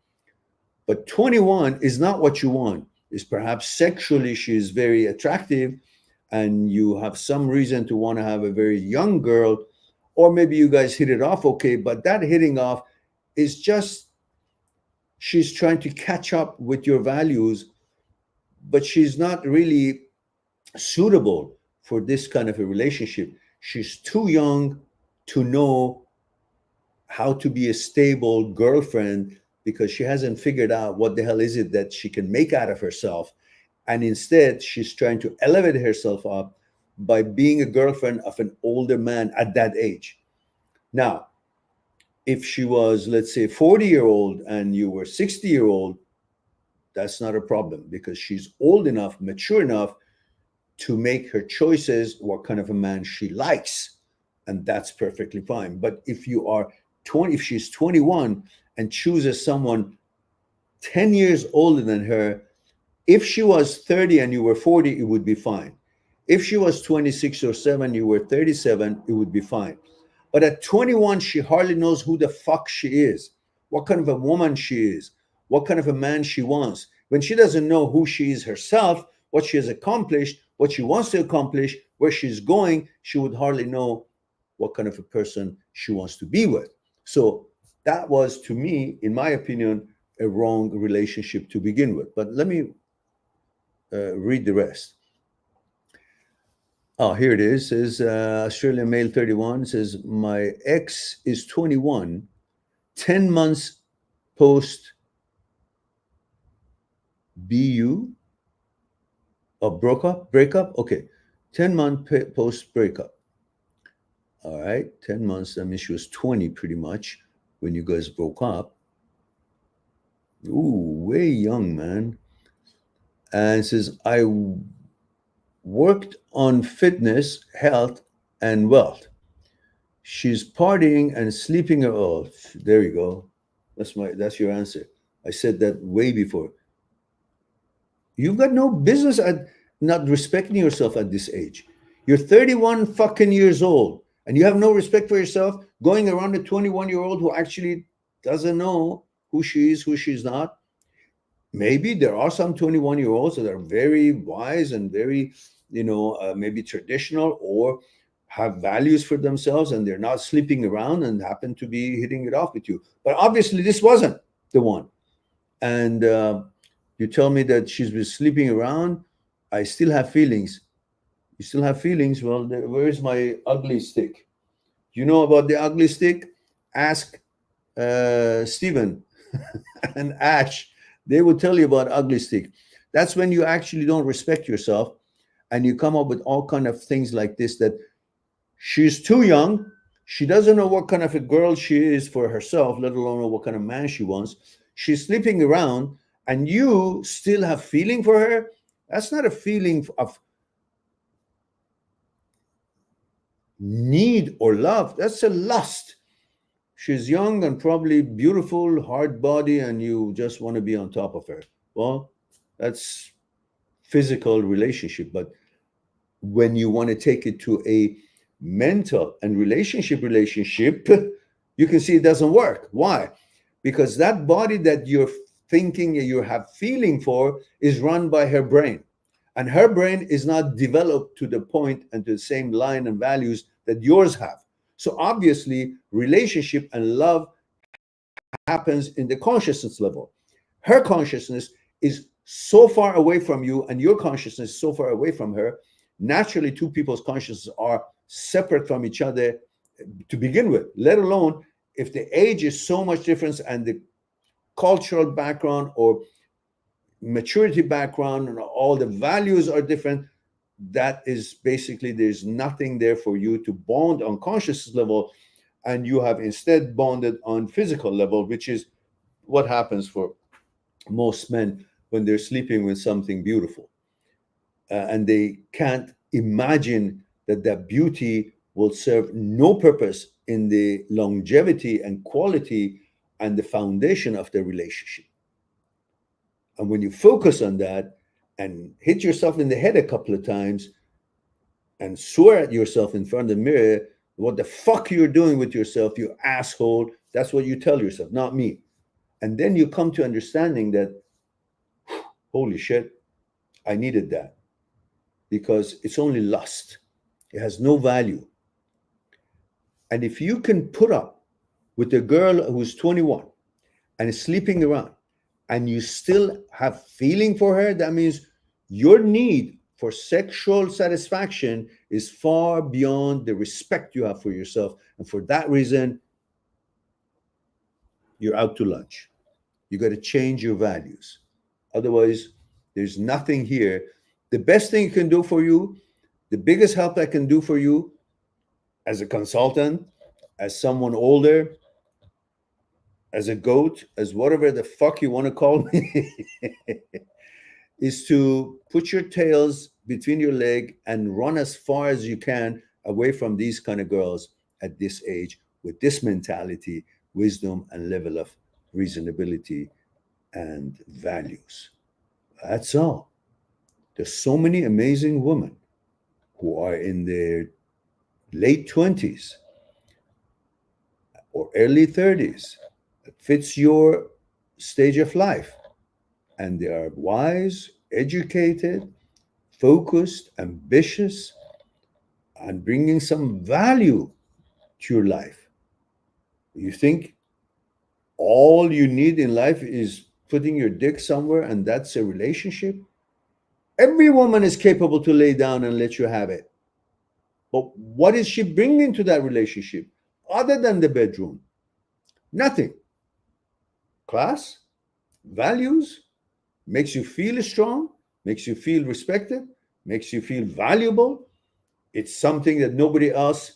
But 21 is not what you want. It's perhaps sexually she is very attractive and you have some reason to want to have a very young girl, or maybe you guys hit it off okay, but that hitting off is just, she's trying to catch up with your values, but she's not really suitable for this kind of a relationship. She's too young to know how to be a stable girlfriend because she hasn't figured out what the hell is it that she can make out of herself. And instead, she's trying to elevate herself up by being a girlfriend of an older man at that age. Now, if she was, let's say, 40-year-old and you were 60-year-old, that's not a problem because she's old enough, mature enough to make her choices, what kind of a man she likes. And that's perfectly fine. But if you are 20, if she's 21 and chooses someone 10 years older than her, if she was 30 and you were 40, it would be fine. If she was 26 or 7, you were 37, it would be fine. But at 21, she hardly knows who the fuck she is, what kind of a woman she is, what kind of a man she wants. When she doesn't know who she is herself, what she has accomplished, what she wants to accomplish, where she's going, she would hardly know what kind of a person she wants to be with. So that was, to me, in my opinion, a wrong relationship to begin with. But let me read the rest. Oh, here it is. It says Australian male 31 says, my ex is 21, 10 months post BU or breakup. Okay, 10-month post breakup. All right, 10 months. That means she was 20 pretty much when you guys broke up. Ooh, way young, man. And it says, I worked on fitness, health, and wealth. She's partying and sleeping. Oh, there you go. That's your answer. I said that way before. You've got no business at not respecting yourself at this age. You're 31 fucking years old and you have no respect for yourself, going around a 21-year-old who actually doesn't know who she is, who she's not. Maybe there are some 21-year-olds that are very wise and very, maybe traditional or have values for themselves and they're not sleeping around and happen to be hitting it off with you. But obviously this wasn't the one. And you tell me that she's been sleeping around. I still have feelings. You still have feelings? Well, where's my ugly stick? You know about the ugly stick? Ask Stephen and Ash. They will tell you about ugly stick. That's when you actually don't respect yourself and you come up with all kind of things like this, that she's too young. She doesn't know what kind of a girl she is for herself, let alone know what kind of man she wants. She's sleeping around and you still have feeling for her. That's not a feeling of need or love. That's a lust. She's young and probably beautiful, hard body, and you just want to be on top of her. Well, that's physical relationship. But when you want to take it to a mental and relationship, you can see it doesn't work. Why? Because that body that you're thinking, you have feeling for, is run by her brain, and her brain is not developed to the point and to the same line and values that yours have. So obviously relationship and love happens in the consciousness level. Her consciousness is so far away from you, and your consciousness is so far away from her. Naturally, two people's consciousnesses are separate from each other to begin with, let alone if the age is so much difference and the cultural background or maturity background and all the values are different. That is basically, there's nothing there for you to bond on consciousness level, and you have instead bonded on physical level, which is what happens for most men when they're sleeping with something beautiful, and they can't imagine that that beauty will serve no purpose in the longevity and quality and the foundation of the relationship. And when you focus on that and hit yourself in the head a couple of times and swear at yourself in front of the mirror, what the fuck you're doing with yourself, you asshole, that's what you tell yourself, not me. And then you come to understanding that, holy shit, I needed that, because it's only lust. It has no value. And if you can put up with a girl who's 21 and is sleeping around, and you still have feeling for her, that means your need for sexual satisfaction is far beyond the respect you have for yourself. And for that reason, you're out to lunch. You got to change your values. Otherwise, there's nothing here. The best thing it can do for you, the biggest help I can do for you as a consultant, as someone older, as a goat, as whatever the fuck you want to call me, is to put your tails between your leg and run as far as you can away from these kind of girls at this age with this mentality, wisdom, and level of reasonability and values. That's all. There's so many amazing women who are in their late 20s or early 30s that fits your stage of life, and they are wise, educated, focused, ambitious, and bringing some value to your life. You think all you need in life is putting your dick somewhere and that's a relationship? Every woman is capable to lay down and let you have it. But what is she bringing to that relationship other than the bedroom? Nothing. Class, values, makes you feel strong, makes you feel respected, makes you feel valuable. It's something that nobody else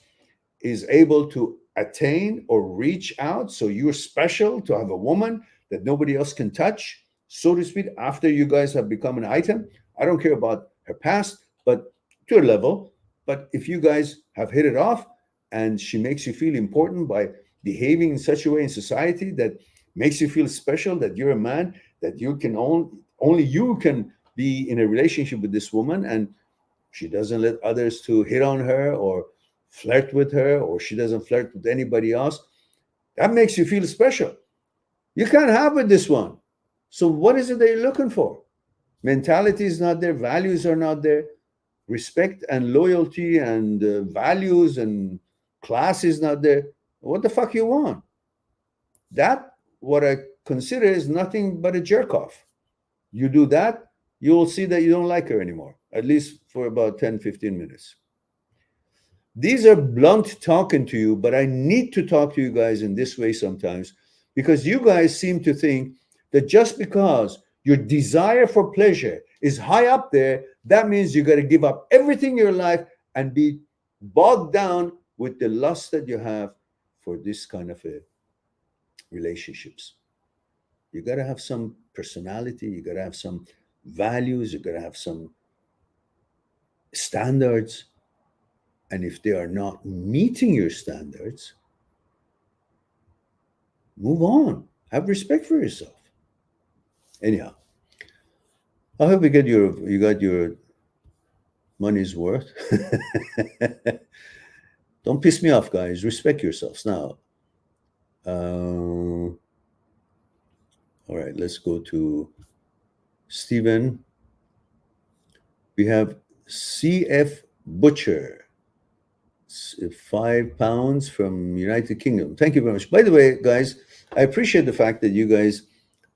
is able to attain or reach out. So you're special to have a woman that nobody else can touch, so to speak, after you guys have become an item. I don't care about her past, but to a level. But if you guys have hit it off and she makes you feel important by behaving in such a way in society that makes you feel special, that you're a man, that you can only you can be in a relationship with this woman, and she doesn't let others to hit on her or flirt with her, or she doesn't flirt with anybody else, that makes you feel special. You can't have with this one. So what is it that you're looking for? Mentality is not there, values are not there, respect and loyalty and values and class is not there. What the fuck you want? That, what I consider, is nothing but a jerk off. You do that, you will see that you don't like her anymore, at least for about 10-15 minutes. These are blunt talking to you, but I need to talk to you guys in this way sometimes, because you guys seem to think that just because your desire for pleasure is high up there, that means you got to give up everything in your life and be bogged down with the lust that you have for this kind of relationships. You got to have some personality, you got to have some values, you got to have some standards, And if they are not meeting your standards, move on. Have respect for yourself. Anyhow, I hope you got your money's worth. Don't piss me off, guys. Respect yourselves. Now, all right, let's go to Stephen. We have CF Butcher, £5 from United Kingdom. Thank you very much. By the way, guys, I appreciate the fact that you guys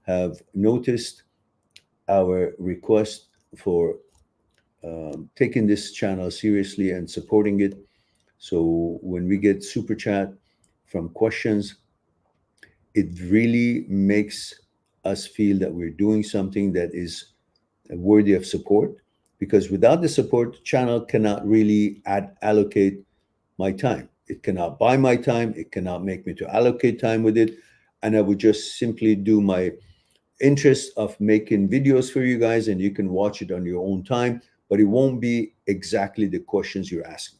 have noticed our request for taking this channel seriously and supporting it. So when we get super chat from questions, it really makes us feel that we're doing something that is worthy of support, because without the support, the channel cannot really allocate my time. It cannot buy my time. It cannot make me to allocate time with it. And I would just simply do my interest of making videos for you guys, and you can watch it on your own time, but it won't be exactly the questions you're asking.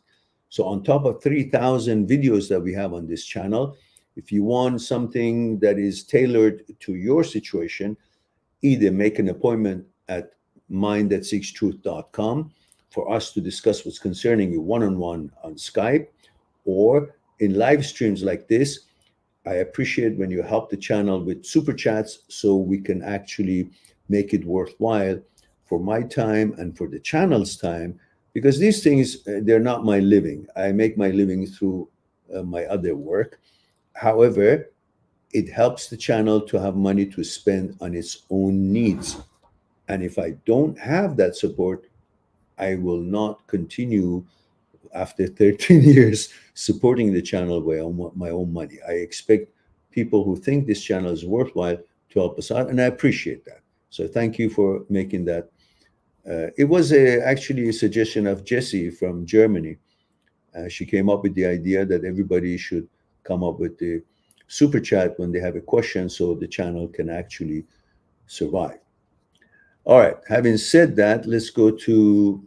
So on top of 3,000 videos that we have on this channel, if you want something that is tailored to your situation, either make an appointment at mindthatseekstruth.com for us to discuss what's concerning you one-on-one on Skype, or in live streams like this. I appreciate when you help the channel with super chats so we can actually make it worthwhile for my time and for the channel's time, because these things, they're not my living. I make my living through my other work. However, it helps the channel to have money to spend on its own needs. And if I don't have that support, I will not continue after 13 years supporting the channel by my own money. I expect people who think this channel is worthwhile to help us out, and I appreciate that. So thank you for making that. It was actually a suggestion of Jessie from Germany. She came up with the idea that everybody should come up with the super chat when they have a question so the channel can actually survive. All right, having said that, let's go to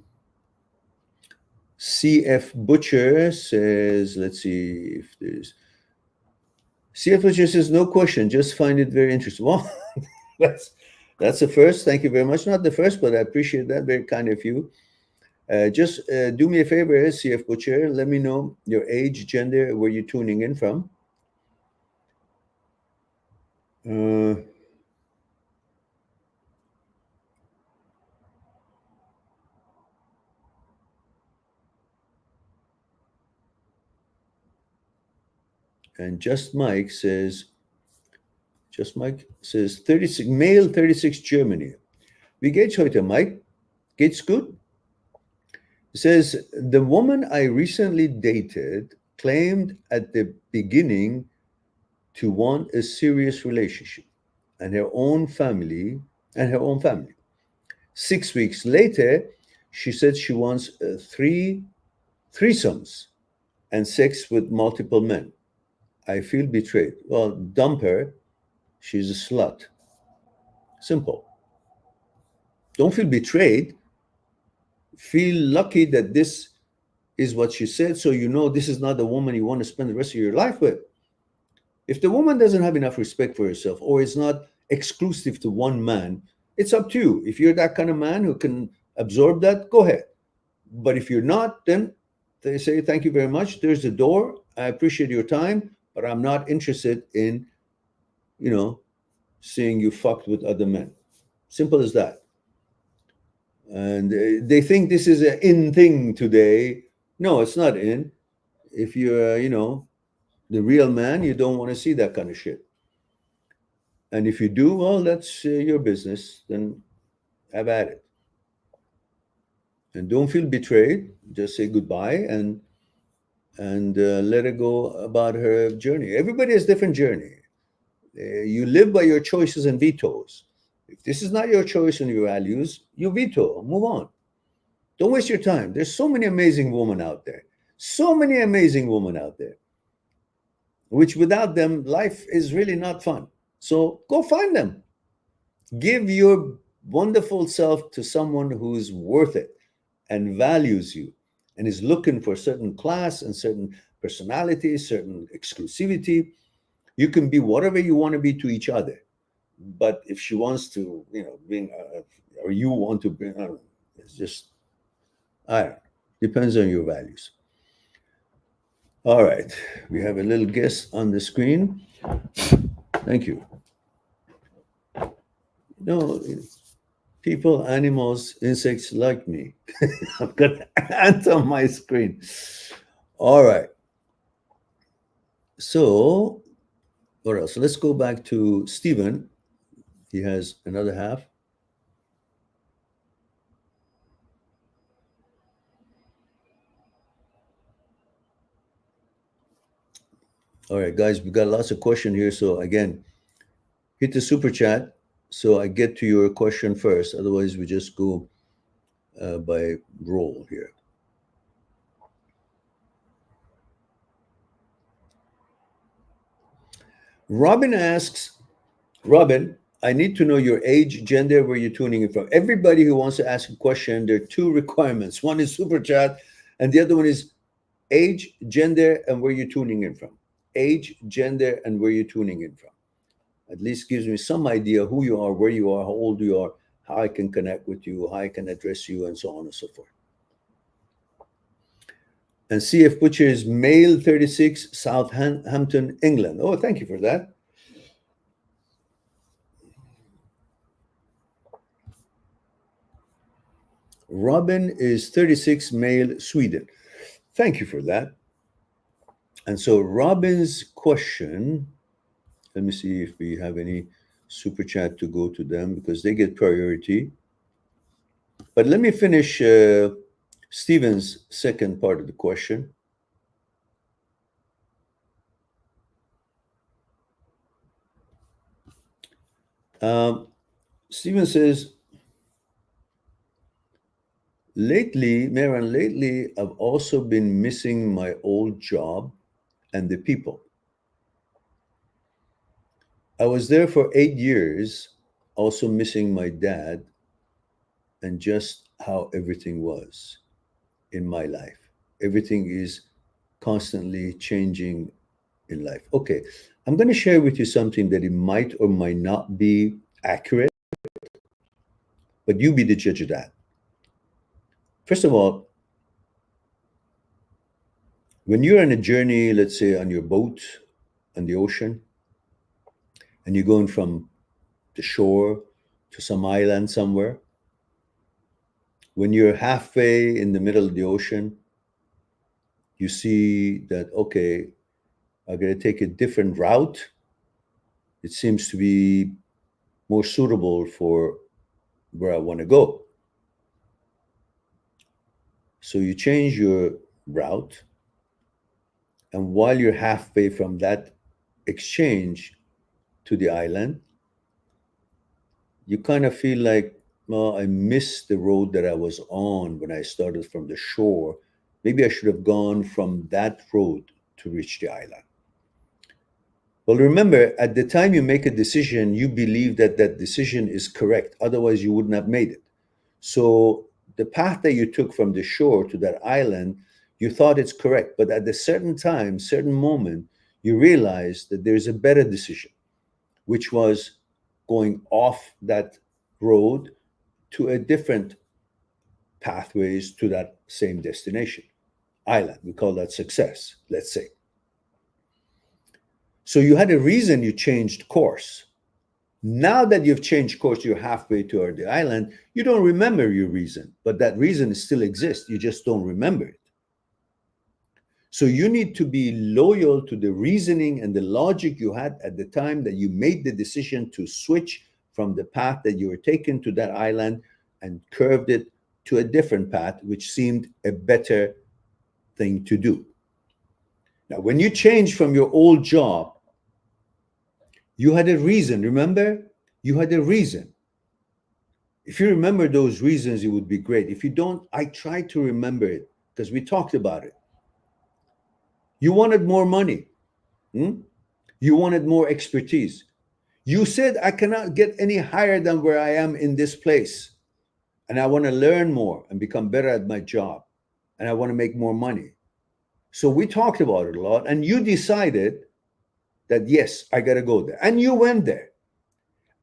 CF Butcher says, let's see if there's... CF Butcher says, no question, just find it very interesting. Well, that's the first. Thank you very much. Not the first, but I appreciate that. Very kind of you. Just do me a favor, CF Butcher. Let me know your age, gender, where you're tuning in from. And Just Mike says 36, male, 36, Germany. Wie geht's heute, Mike? Geht's gut? It says, the woman I recently dated claimed at the beginning to want a serious relationship and her own family. 6 weeks later, she said she wants threesomes and sex with multiple men. I feel betrayed. Well, dump her. She's a slut. Simple. Don't feel betrayed. Feel lucky that this is what she said, so you know this is not the woman you want to spend the rest of your life with. If the woman doesn't have enough respect for herself, or is not exclusive to one man, it's up to you. If you're that kind of man who can absorb that, go ahead. But if you're not, then they say, thank you very much. There's the door. I appreciate your time, but I'm not interested in, seeing you fucked with other men. Simple as that. And they think this is an in thing today. No, it's not in. If you're, the real man, you don't want to see that kind of shit. And if you do, well, that's your business. Then have at it. And don't feel betrayed. Just say goodbye and let her go about her journey. Everybody has a different journey. You live by your choices and vetoes. If this is not your choice and your values, you veto. Move on. Don't waste your time. There's so many amazing women out there. So many amazing women out there. Which without them, life is really not fun. So go find them. Give your wonderful self to someone who's worth it and values you and is looking for certain class and certain personality, certain exclusivity. You can be whatever you want to be to each other. But if she wants to, being, or you want to be, I don't know, it's just, I don't know. Depends on your values. All right. We have a little guest on the screen. Thank you. No, people, animals, insects like me. I've got ants on my screen. All right. So, what else? So let's go back to Stephen. He has another half. All right, guys, we got lots of questions here. So again, hit the super chat so I get to your question first. Otherwise, we just go by roll here. Robin asks, Robin, I need to know your age, gender, where you're tuning in from. Everybody who wants to ask a question, there are two requirements. One is super chat, and the other one is age, gender, and where you're tuning in from. Age, gender, and where you're tuning in from. At least gives me some idea who you are, where you are, how old you are, how I can connect with you, how I can address you, and so on and so forth. And CF Butcher is male 36, Southampton, England. Oh, thank you for that. Robin is 36, male, Sweden. Thank you for that. And so Robin's question, let me see if we have any super chat to go to them because they get priority. But let me finish Stephen's second part of the question. Stephen says, lately, Mehran, I've also been missing my old job and the people. I was there for 8 years, also missing my dad and just how everything was in my life. Everything is constantly changing in life. Okay, I'm going to share with you something that it might or might not be accurate, but you be the judge of that. First of all, when you're on a journey, let's say on your boat on the ocean, and you're going from the shore to some island somewhere, when you're halfway in the middle of the ocean, you see that, okay, I'm going to take a different route. It seems to be more suitable for where I want to go. So you change your route. And while you're halfway from that exchange to the island, you kind of feel like, well, I missed the road that I was on when I started from the shore. Maybe I should have gone from that road to reach the island. Well, remember, at the time you make a decision, you believe that that decision is correct. Otherwise, you wouldn't have made it. So the path that you took from the shore to that island, you thought it's correct. But at a certain time, certain moment, you realize that there's a better decision, which was going off that road to a different pathways to that same destination, island. We call that success, let's say. So you had a reason you changed course. Now that you've changed course, you're halfway toward the island, you don't remember your reason, but that reason still exists. You just don't remember it. So you need to be loyal to the reasoning and the logic you had at the time that you made the decision to switch from the path that you were taking to that island and curved it to a different path, which seemed a better thing to do. Now, when you change from your old job, you had a reason, remember? You had a reason. If you remember those reasons, it would be great. If you don't, I try to remember it because we talked about it. You wanted more money. You wanted more expertise. You said, I cannot get any higher than where I am in this place. And I want to learn more and become better at my job. and I want to make more money. So we talked about it a lot, and you decided that, yes, I got to go there. And you went there.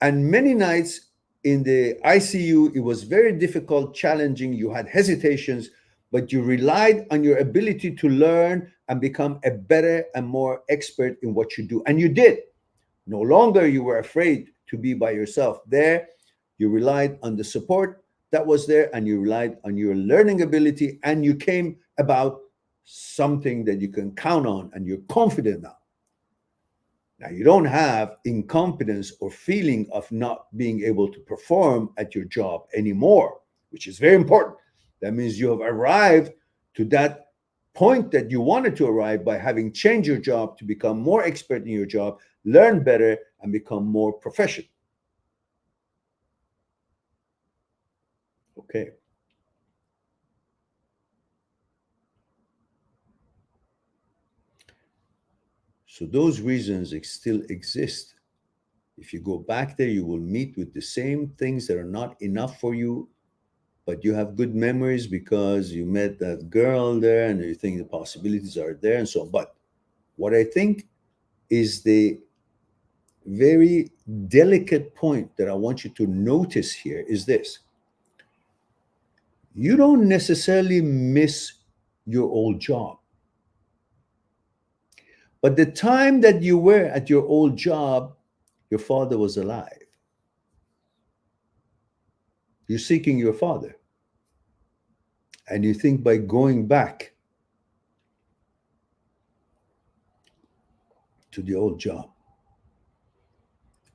And many nights in the ICU, it was very difficult, challenging. You had hesitations, but you relied on your ability to learn and become a better and more expert in what you do. And you did. No longer you were afraid to be by yourself there. You relied on the support that was there, and you relied on your learning ability, and you came about something that you can count on, and you're confident now. Now, you don't have incompetence or feeling of not being able to perform at your job anymore, which is very important. That means you have arrived to that point that you wanted to arrive by having changed your job to become more expert in your job, learn better, and become more professional. Okay. So those reasons still exist. If you go back there, you will meet with the same things that are not enough for you, but you have good memories because you met that girl there and you think the possibilities are there and so on. But what I think is the very delicate point that I want you to notice here is this. You don't necessarily miss your old job. But the time that you were at your old job, your father was alive. You're seeking your father. And you think by going back to the old job,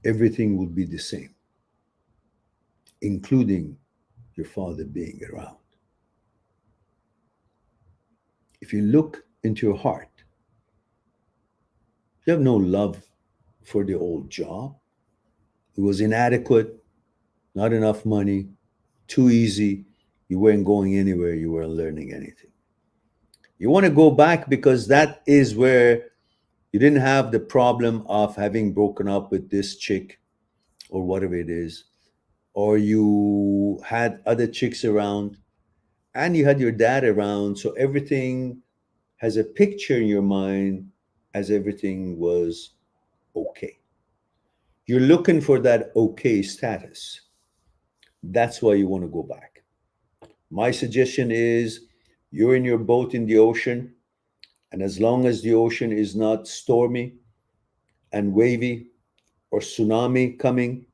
everything will be the same, including your father being around. If you look into your heart, you have no love for the old job. It was inadequate, not enough money, too easy. You weren't going anywhere, you weren't learning anything. You want to go back because that is where you didn't have the problem of having broken up with this chick or whatever it is, or you had other chicks around and you had your dad around. So everything has a picture in your mind as everything was okay. You're looking for that okay status. That's why you want to go back. My suggestion is you're in your boat in the ocean, and as long as the ocean is not stormy and wavy or tsunami coming,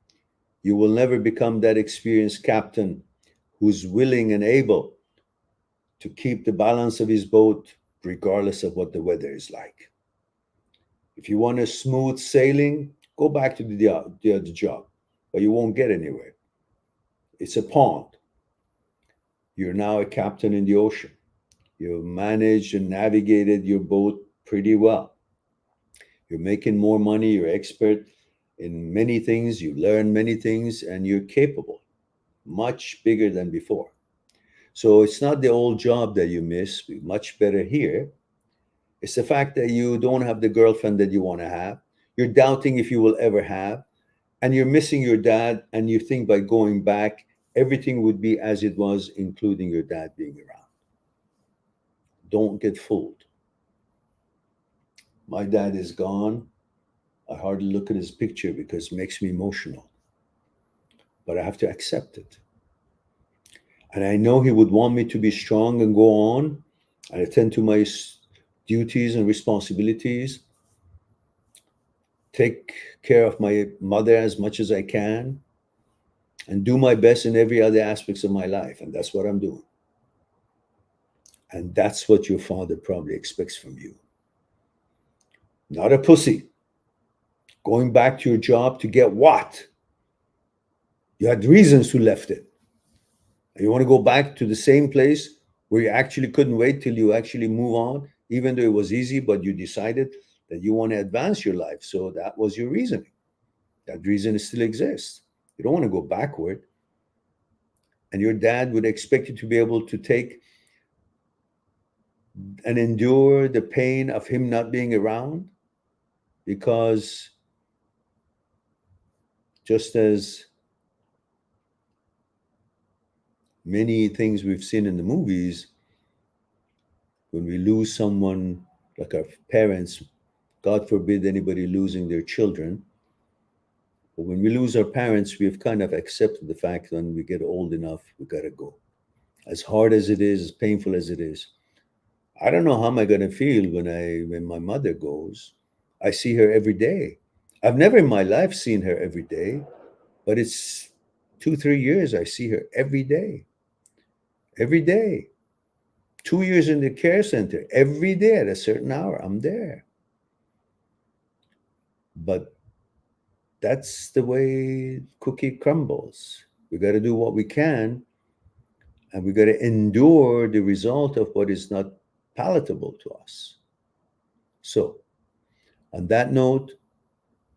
you will never become that experienced captain who's willing and able to keep the balance of his boat regardless of what the weather is like. If you want a smooth sailing, go back to the other job, but you won't get anywhere. It's a pond. You're now a captain in the ocean. You've managed and navigated your boat pretty well. You're making more money, you're expert in many things, you learn many things, and you're capable, much bigger than before. So it's not the old job that you miss, much better here. It's the fact that you don't have the girlfriend that you want to have. You're doubting if you will ever have, and you're missing your dad, and you think by going back, everything would be as it was, including your dad being around. Don't get fooled. My dad is gone. I hardly look at his picture because it makes me emotional. But I have to accept it. And I know he would want me to be strong and go on and attend to my duties and responsibilities, take care of my mother as much as I can, and do my best in every other aspects of my life. And that's what I'm doing. And that's what your father probably expects from you. Not a pussy. Going back to your job to get what? You had reasons to left it. And you want to go back to the same place where you actually couldn't wait till you actually move on, even though it was easy, but you decided that you want to advance your life. So that was your reasoning. That reason still exists. You don't want to go backward. And your dad would expect you to be able to take and endure the pain of him not being around, because just as many things we've seen in the movies, When we lose someone, like our parents, God forbid anybody losing their children, but when we lose our parents, we've kind of accepted the fact when we get old enough, we gotta go. As hard as it is, as painful as it is. I don't know how am I gonna feel when my mother goes. I see her every day. I've never in my life seen her every day, but it's 2, 3 years I see her every day. Every day. 2 years in the care center, every day at a certain hour, I'm there. But that's the way cookie crumbles. We got to do what we can, and we got to endure the result of what is not palatable to us. So, on that note,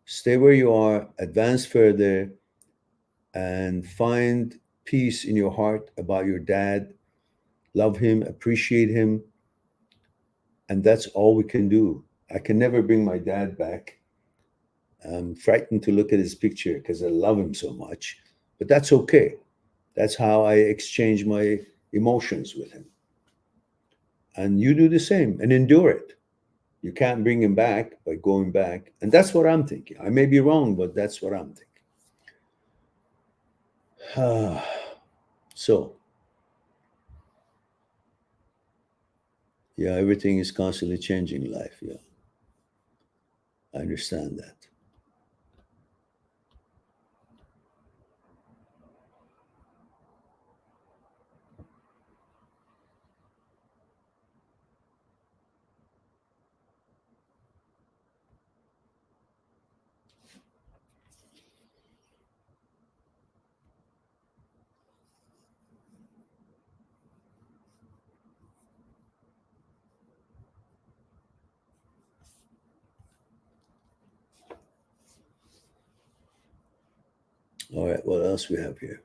stay where you are, advance further, and find peace in your heart about your dad. Love him, appreciate him, and that's all we can do. I can never bring my dad back. I'm frightened to look at his picture because I love him so much, but that's okay. That's how I exchange my emotions with him. And you do the same and endure it. You can't bring him back by going back. And that's what I'm thinking. I may be wrong, but that's what I'm thinking. So, yeah, everything is constantly changing in life. Yeah, I understand that. All right, what else we have here?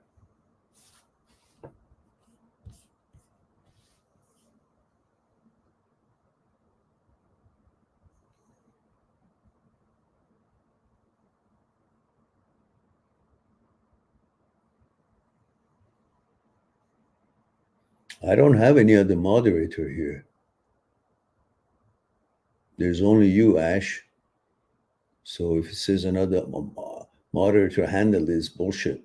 I don't have any other moderator here. There's only you, Ash. So if it says another moderator handle this bullshit.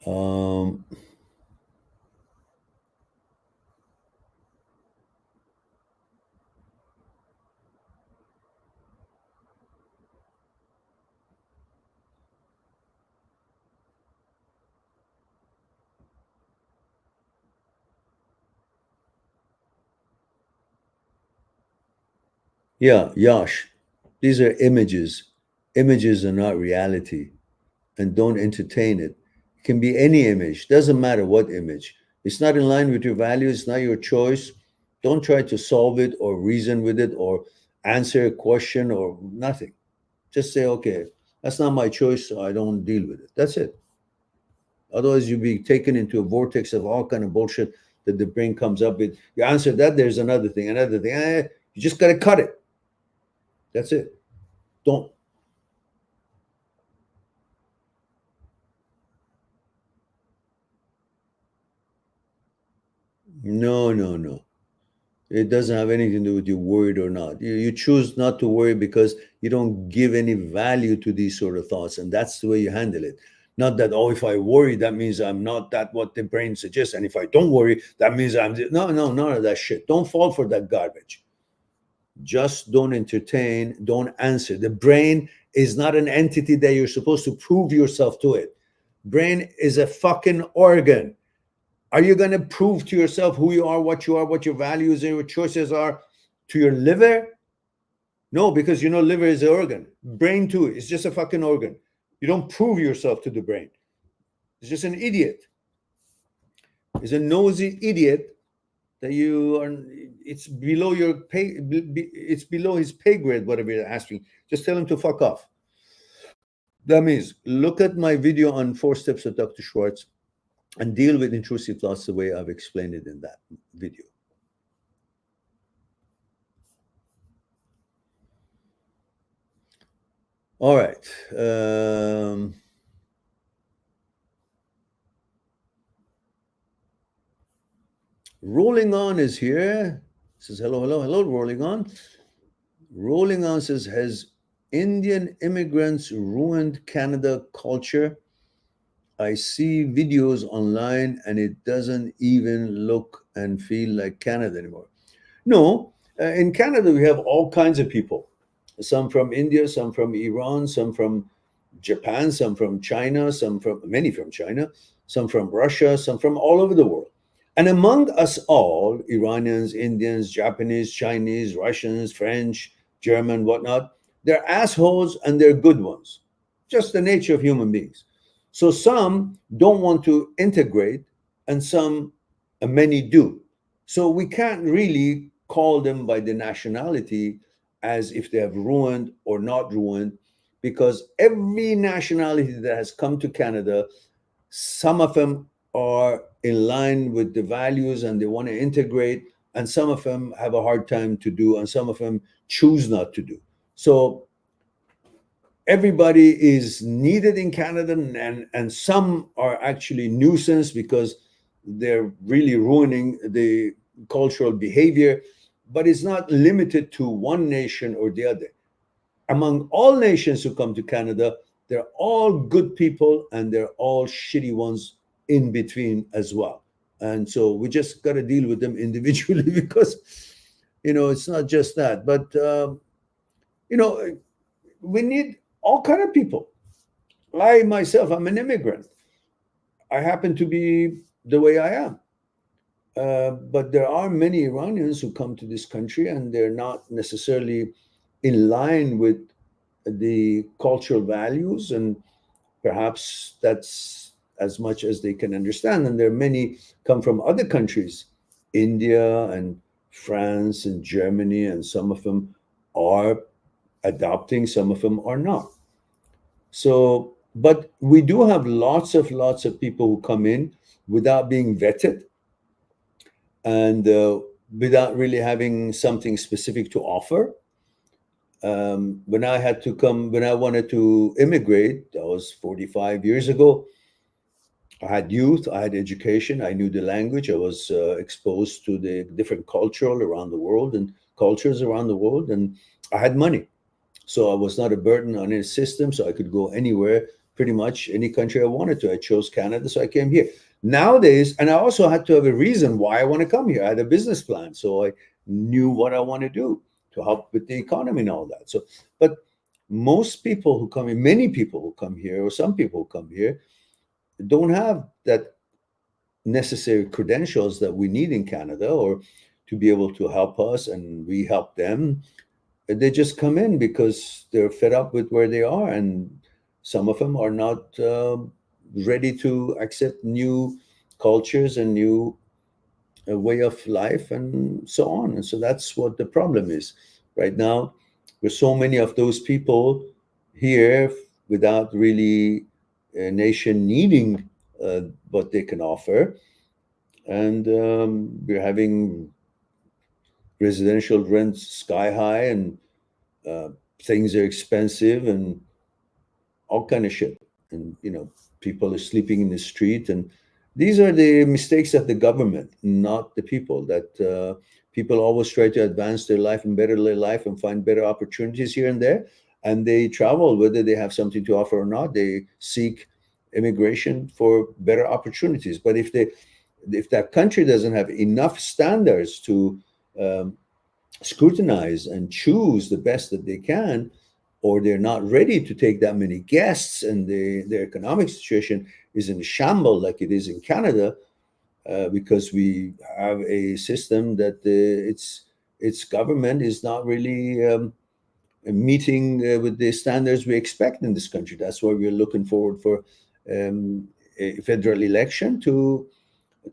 Um, yeah, Yash, these are images. Images are not reality, and don't entertain it. It can be any image, doesn't matter what image. It's not in line with your values, it's not your choice. Don't try to solve it or reason with it or answer a question or nothing. Just say, okay, that's not my choice, so I don't deal with it. That's it. Otherwise, you'll be taken into a vortex of all kind of bullshit that the brain comes up with. You answer that, there's another thing, another thing. You just got to cut it. That's it. Don't. No, no, no. It doesn't have anything to do with you worried or not. You choose not to worry because you don't give any value to these sort of thoughts. And that's the way you handle it. Not that, oh, if I worry, that means I'm not that what the brain suggests. And if I don't worry, that means I'm. No, no, none of that shit. Don't fall for that garbage. Just don't entertain, don't answer. The brain is not an entity that you're supposed to prove yourself to it. Brain is a fucking organ. Are you going to prove to yourself who you are, what your values and your choices are to your liver? No, because you know liver is an organ. Brain too, it's just a fucking organ. You don't prove yourself to the brain. It's just an idiot. It's a nosy idiot that you are. It's below your pay. It's below his pay grade. Whatever you're asking, just tell him to fuck off. That means look at my video on 4 steps of Dr. Schwartz and deal with intrusive thoughts the way I've explained it in that video. All right. Rolling On is here. Says hello, hello, hello. Rolling On. Rolling On says, has Indian immigrants ruined Canada culture? I see videos online and it doesn't even look and feel like Canada anymore. No, in Canada, we have all kinds of people. Some from India, some from Iran, some from Japan, some from China, many from China, some from Russia, some from all over the world. And among us all, Iranians, Indians, Japanese, Chinese, Russians, French, German, whatnot, they're assholes and they're good ones. Just the nature of human beings. So some don't want to integrate, and many do. So we can't really call them by the nationality as if they have ruined or not ruined, because every nationality that has come to Canada, some of them are in line with the values and they want to integrate, and some of them have a hard time to do, and some of them choose not to do. So everybody is needed in Canada, and some are actually nuisance because they're really ruining the cultural behavior. But it's not limited to one nation or the other. Among all nations who come to Canada, they're all good people and they're all shitty ones in between as well. And so we just got to deal with them individually because, it's not just that. But, we need all kind of people. I myself, I'm an immigrant. I happen to be the way I am. But there are many Iranians who come to this country and they're not necessarily in line with the cultural values, and perhaps that's as much as they can understand. And there are many come from other countries, India and France and Germany, and some of them are adopting, some of them are not. So, but we do have lots of people who come in without being vetted, and without really having something specific to offer. When I wanted to immigrate, that was 45 years ago. I had youth, I had education, I knew the language, I was exposed to the different cultural around the world and cultures around the world, and I had money. So I was not a burden on any system, so I could go anywhere, pretty much any country I wanted to. I chose Canada, so I came here. Nowadays, and I also had to have a reason why I want to come here. I had a business plan, so I knew what I want to do to help with the economy and all that. So, but most people who come here, many people who come here, or some people who come here, don't have that necessary credentials that we need in Canada, or to be able to help us and we help them. They just come in because they're fed up with where they are, and some of them are not ready to accept new cultures and new way of life and so on. And so that's what the problem is right now. There's so many of those people here without really a nation needing what they can offer, and we're having residential rents sky high, and things are expensive, and all kind of shit. And people are sleeping in the street, and these are the mistakes of the government, not the people. That people always try to advance their life and better their life and find better opportunities here and there, and they travel whether they have something to offer or not. They seek immigration for better opportunities. But if that country doesn't have enough standards to scrutinize and choose the best that they can, or they're not ready to take that many guests, and their economic situation is in shambles like it is in Canada, because we have a system that its government is not really meeting with the standards we expect in this country. That's why we're looking forward for a federal election to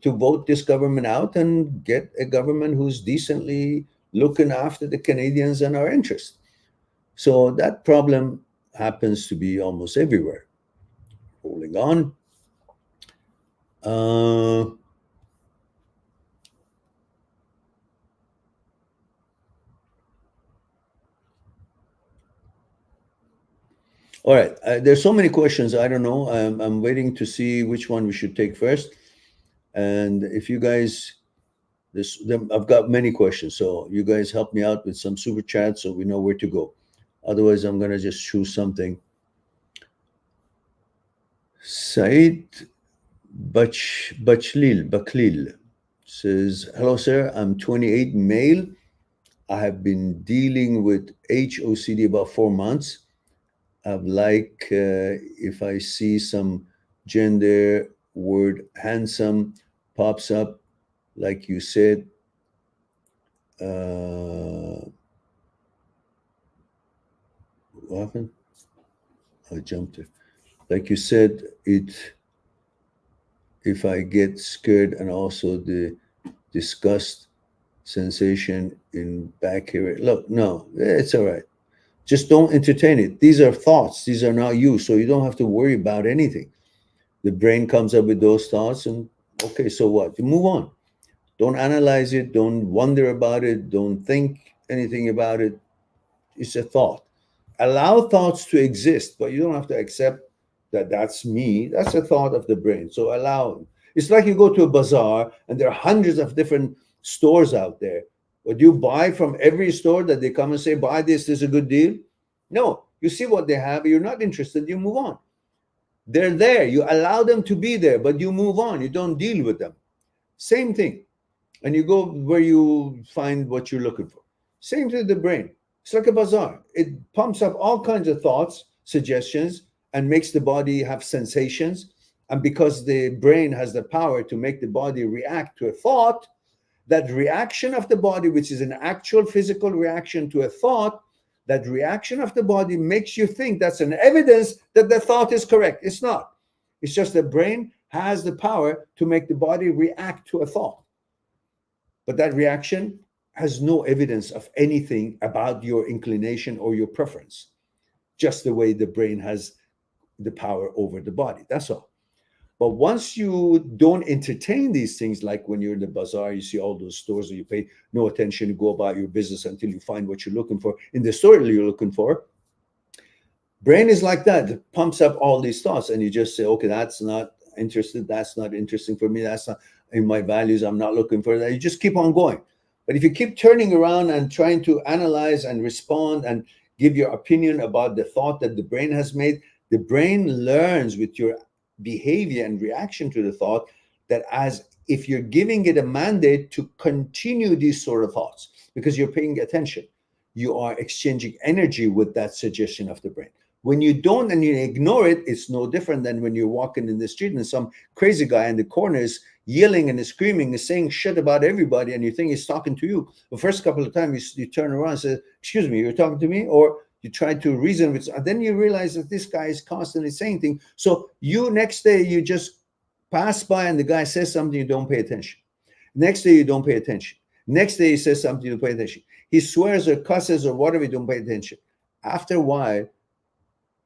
vote this government out and get a government who's decently looking after the Canadians and our interests. So that problem happens to be almost everywhere. Rolling on. All right. There's so many questions. I don't know. I'm waiting to see which one we should take first. And if you guys I've got many questions, so you guys help me out with some super chats so we know where to go. Otherwise, I'm gonna just choose something. Said Baklil says, "Hello, sir. I'm 28, male. I have been dealing with HOCD about 4 months. I'd like if I see some gender word handsome pops up, like you said. What happened? I jumped it. Like you said, if I get scared, and also the disgust sensation in back here. Look, no, it's all right. Just don't entertain it. These are thoughts. These are not you. So you don't have to worry about anything. The brain comes up with those thoughts, and okay, so what? You move on. Don't analyze it. Don't wonder about it. Don't think anything about it. It's a thought. Allow thoughts to exist, but you don't have to accept that that's me. That's a thought of the brain. So allow them. It's like you go to a bazaar and there are hundreds of different stores out there. Would you buy from every store that they come and say, buy this is a good deal? No, you see what they have. You're not interested. You move on. They're there. You allow them to be there, but you move on. You don't deal with them. Same thing. And you go where you find what you're looking for. Same to the brain. It's like a bazaar. It pumps up all kinds of thoughts, suggestions, and makes the body have sensations. And because the brain has the power to make the body react to a thought, that reaction of the body, which is an actual physical reaction to a thought, that reaction of the body makes you think that's an evidence that the thought is correct. It's not. It's just the brain has the power to make the body react to a thought. But that reaction has no evidence of anything about your inclination or your preference, just the way the brain has the power over the body. That's all. But once you don't entertain these things, like when you're in the bazaar, you see all those stores and you pay no attention, you go about your business until you find what you're looking for in the store you're looking for. Brain is like that. It pumps up all these thoughts, and you just say, okay, that's not interested. That's not interesting for me. That's not in my values. I'm not looking for that. You just keep on going. But if you keep turning around and trying to analyze and respond and give your opinion about the thought that the brain has made, the brain learns with your behavior and reaction to the thought that as if you're giving it a mandate to continue these sort of thoughts, because you're paying attention, you are exchanging energy with that suggestion of the brain. When you don't and you ignore it, it's no different than when you're walking in the street and some crazy guy in the corner is yelling and screaming and saying shit about everybody, and you think he's talking to you. The first couple of times you turn around and say, excuse me, you're talking to me? Or you try to reason with, and then you realize that this guy is constantly saying things. So you next day, you just pass by and the guy says something, you don't pay attention. Next day, you don't pay attention. Next day, he says something, you don't pay attention. He swears or cusses or whatever, you don't pay attention. After a while,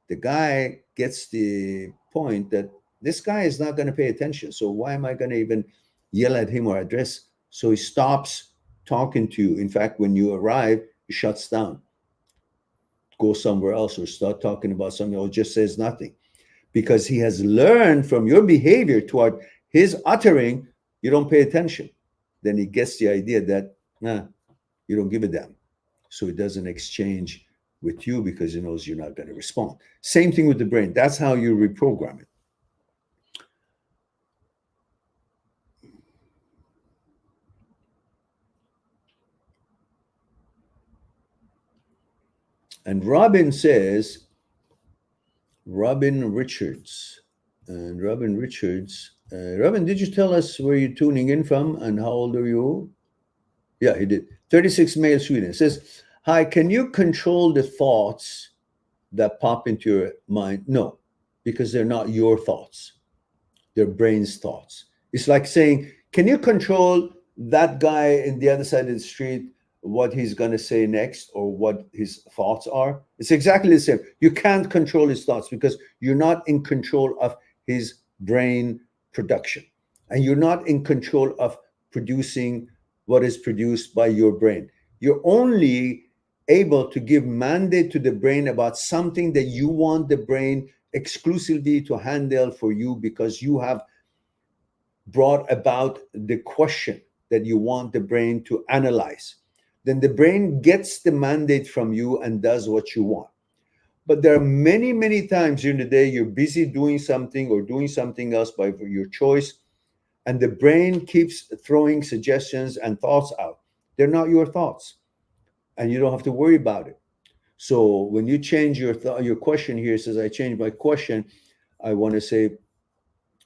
the guy gets the point that this guy is not going to pay attention. So why am I going to even yell at him or address? So he stops talking to you. In fact, when you arrive, he shuts down, go somewhere else, or start talking about something, or just says nothing, because he has learned from your behavior toward his uttering, you don't pay attention. Then he gets the idea that, you don't give a damn. So he doesn't exchange with you because he knows you're not going to respond. Same thing with the brain. That's how you reprogram it. And Robin says, Robin Richards. And Robin Richards, Robin, did you tell us where you're tuning in from and how old are you? Yeah, he did. 36, male, Sweden. It says, hi, can you control the thoughts that pop into your mind? No, because they're not your thoughts. They're brain's thoughts. It's like saying, can you control that guy in the other side of the street, what he's going to say next or what his thoughts are? It's exactly the same. You can't control his thoughts because you're not in control of his brain production. And you're not in control of producing what is produced by your brain. You're only able to give mandate to the brain about something that you want the brain exclusively to handle for you because you have brought about the question. that you want the brain to analyze. Then the brain gets the mandate from you and does what you want. But there are many, many times during the day you're busy doing something or doing something else by your choice, and the brain keeps throwing suggestions and thoughts out. They're not your thoughts, and you don't have to worry about it. So when you change your question here, says I changed my question. I want to say,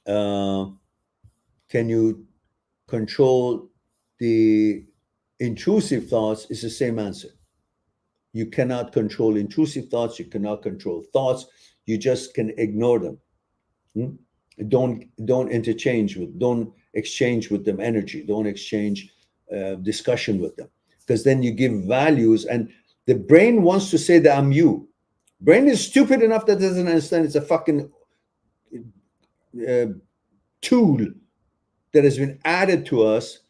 can you control the intrusive thoughts? Is the same answer. You cannot control intrusive thoughts. You cannot control thoughts. You just can ignore them. Don't exchange with them energy. Don't exchange discussion with them, because then you give values, and the brain wants to say that I'm you. Brain is stupid enough that doesn't understand it's a fucking tool that has been added to us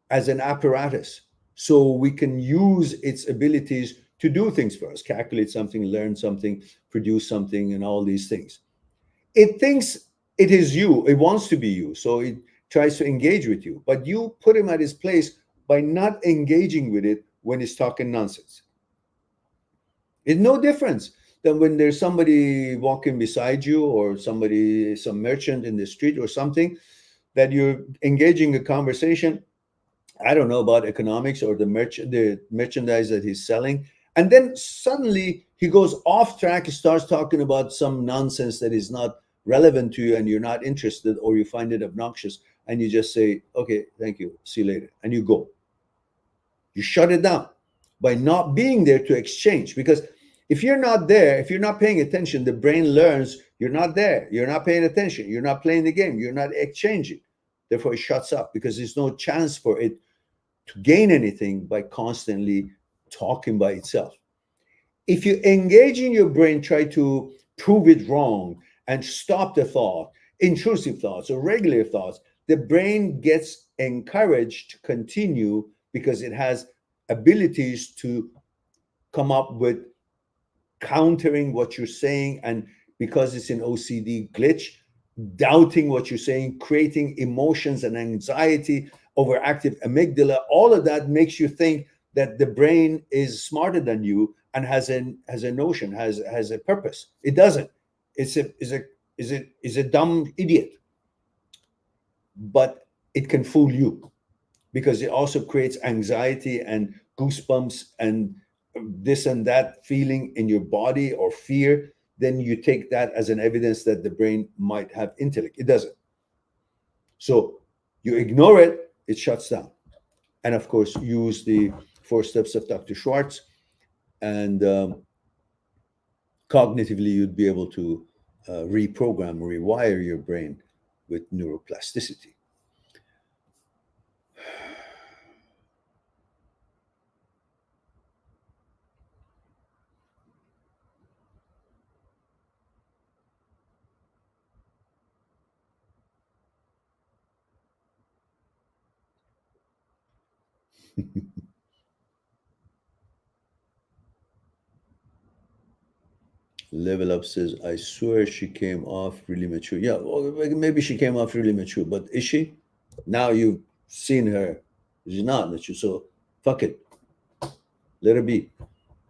as an apparatus, so we can use its abilities to do things for us, calculate something, learn something, produce something, and all these things. It thinks it is you. It wants to be you. So it tries to engage with you. But you put him at his place by not engaging with it when it's talking nonsense. It's no difference than when there's somebody walking beside you, or some merchant in the street or something, that you're engaging a conversation, I don't know, about economics or the merchandise that he's selling. And then suddenly he goes off track, starts talking about some nonsense that is not relevant to you, and you're not interested, or you find it obnoxious, and you just say, okay, thank you, see you later, and you go. You shut it down by not being there to exchange. Because if you're not there, if you're not paying attention, the brain learns you're not there, you're not paying attention, you're not playing the game, you're not exchanging. Therefore, it shuts up, because there's no chance for it to gain anything by constantly talking by itself. If you engage in your brain, try to prove it wrong and stop the thought, intrusive thoughts or regular thoughts, the brain gets encouraged to continue, because it has abilities to come up with countering what you're saying, and because it's an OCD glitch, doubting what you're saying, creating emotions and anxiety, overactive amygdala. All of that makes you think that the brain is smarter than you and has a notion, has a purpose. It doesn't. It's a dumb idiot. But it can fool you, because it also creates anxiety and goosebumps and this and that feeling in your body, or fear. Then you take that as an evidence that the brain might have intellect. It doesn't. So you ignore it, it shuts down. And of course, use the 4 steps of Dr. Schwartz, and cognitively you'd be able to reprogram, rewire your brain with neuroplasticity. Level Up says, I swear she came off really mature. Yeah, well, maybe she came off really mature, but is she? Now you've seen her. She's not mature, so fuck it. Let her be.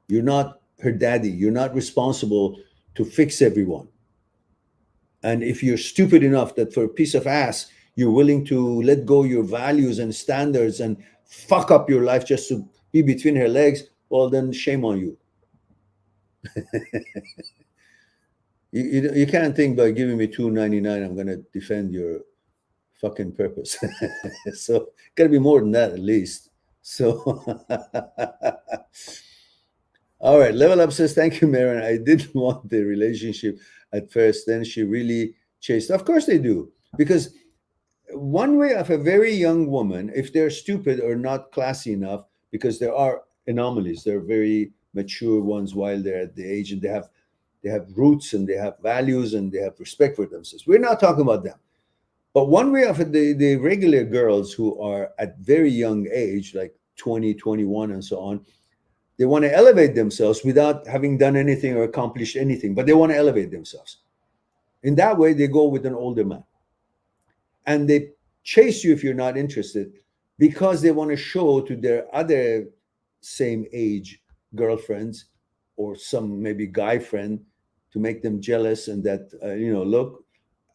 You're not her daddy. You're not responsible to fix everyone. And if you're stupid enough that for a piece of ass, you're willing to let go your values and standards and fuck up your life just to be between her legs, well, then shame on you. You can't think by giving me $2.99 I'm going to defend your fucking purpose. So got to be more than that at least. So all right, Level Up says, thank you, Maren. I didn't want the relationship at first, then she really chased. Of course they do, because one way of a very young woman, if they're stupid or not classy enough, because there are anomalies, there are very mature ones while they're at the age, and they have roots and they have values and they have respect for themselves. We're not talking about them. But one way of the regular girls who are at very young age, like 20, 21 and so on, they want to elevate themselves without having done anything or accomplished anything, but they want to elevate themselves. In that way, they go with an older man. And they chase you if you're not interested. because they want to show to their other same age girlfriends or some maybe guy friend to make them jealous, and that look,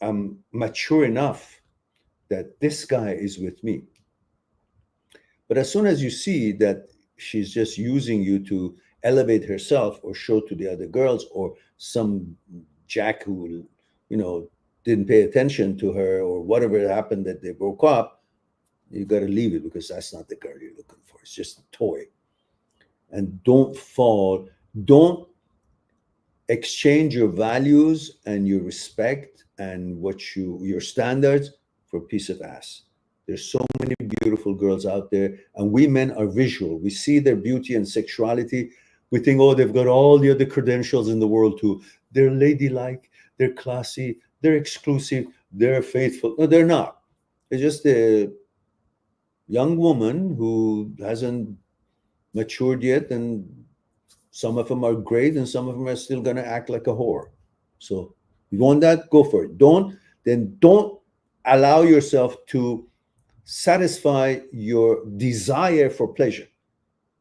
I'm mature enough that this guy is with me. But as soon as you see that she's just using you to elevate herself or show to the other girls, or some jack who didn't pay attention to her, or whatever happened that they broke up, you got to leave it, because that's not the girl you're looking for. It's just a toy. And don't exchange your values and your respect and your standards for a piece of ass. There's so many beautiful girls out there, and we men are visual. We see their beauty and sexuality. We think, oh, they've got all the other credentials in the world too. They're ladylike, they're classy, they're exclusive, they're faithful. No, they're not. It's just a young woman who hasn't matured yet, and some of them are great, and some of them are still going to act like a whore. So you want that? Go for it. Don't allow yourself to satisfy your desire for pleasure.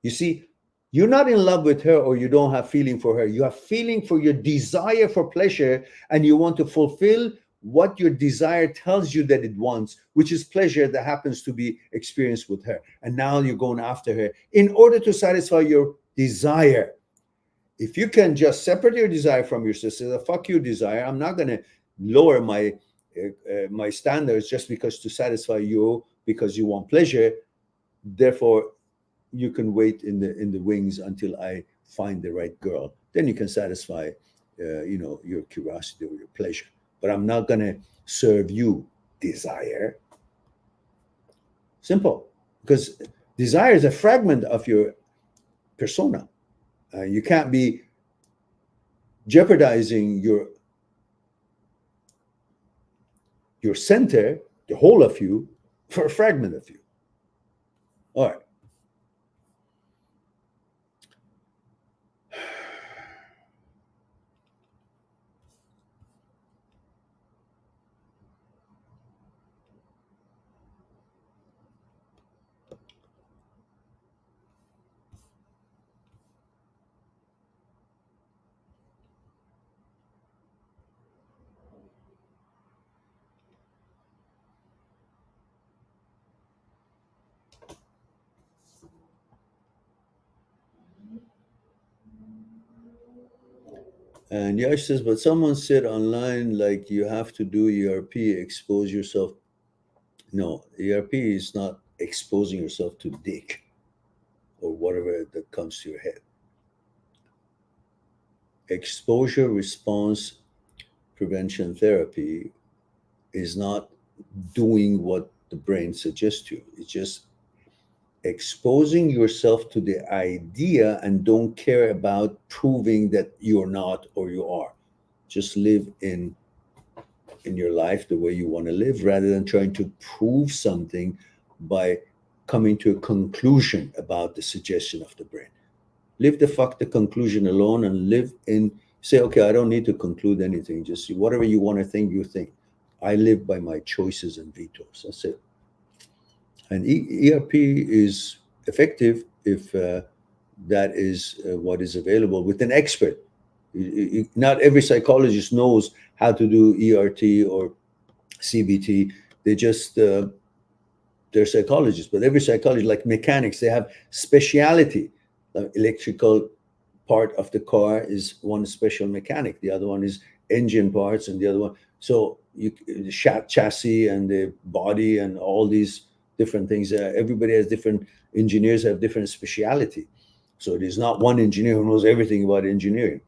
You see, you're not in love with her, or you don't have feeling for her. You have feeling for your desire for pleasure, and you want to fulfill what your desire tells you that it wants, which is pleasure that happens to be experienced with her. And now you're going after her in order to satisfy your desire. If you can just separate your desire from your sister, fuck your desire. I'm not going to lower my standards just because to satisfy you, because you want pleasure. Therefore, you can wait in the wings until I find the right girl. Then you can satisfy, your curiosity or your pleasure. But I'm not going to serve you desire. Simple. Because desire is a fragment of your persona. You can't be jeopardizing your center, the whole of you, for a fragment of you. All right. And Yash says, but someone said online, like, you have to do ERP, expose yourself. No, ERP is not exposing yourself to dick or whatever that comes to your head. Exposure response prevention therapy is not doing what the brain suggests to you. It's just exposing yourself to the idea, and don't care about proving that you're not or you are. Just live in your life the way you want to live, rather than trying to prove something by coming to a conclusion about the suggestion of the brain. Leave the conclusion alone, and say, okay, I don't need to conclude anything. Just whatever you want to think, you think. I live by my choices and vetoes. That's it. And ERP is effective if that is what is available with an expert. Not every psychologist knows how to do ERT or CBT. They're psychologists, but every psychologist, like mechanics, they have speciality. The electrical part of the car is one special mechanic. The other one is engine parts, and the other one. So the chassis and the body and all these different things. Everybody has different engineers, have different speciality. So there's not one engineer who knows everything about engineering.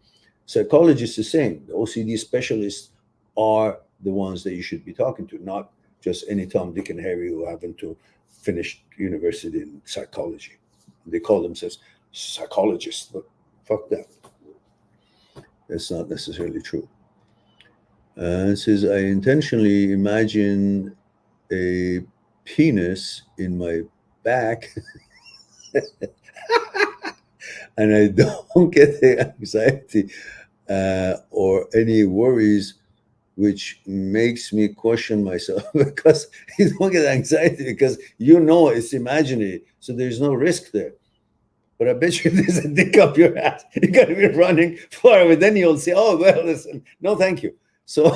Psychologists the same. The OCD specialists are the ones that you should be talking to, not just any Tom, Dick, and Harry who happen to finish university in psychology. They call themselves psychologists, but fuck that. That's not necessarily true. It says, I intentionally imagine a penis in my back and I don't get the anxiety or any worries which makes me question myself because you don't get anxiety because you know it's imaginary, so there's no risk there. But I bet you there's a dick up your ass. You got to be running far away. Then you'll say, "Oh well, listen, no, thank you." So,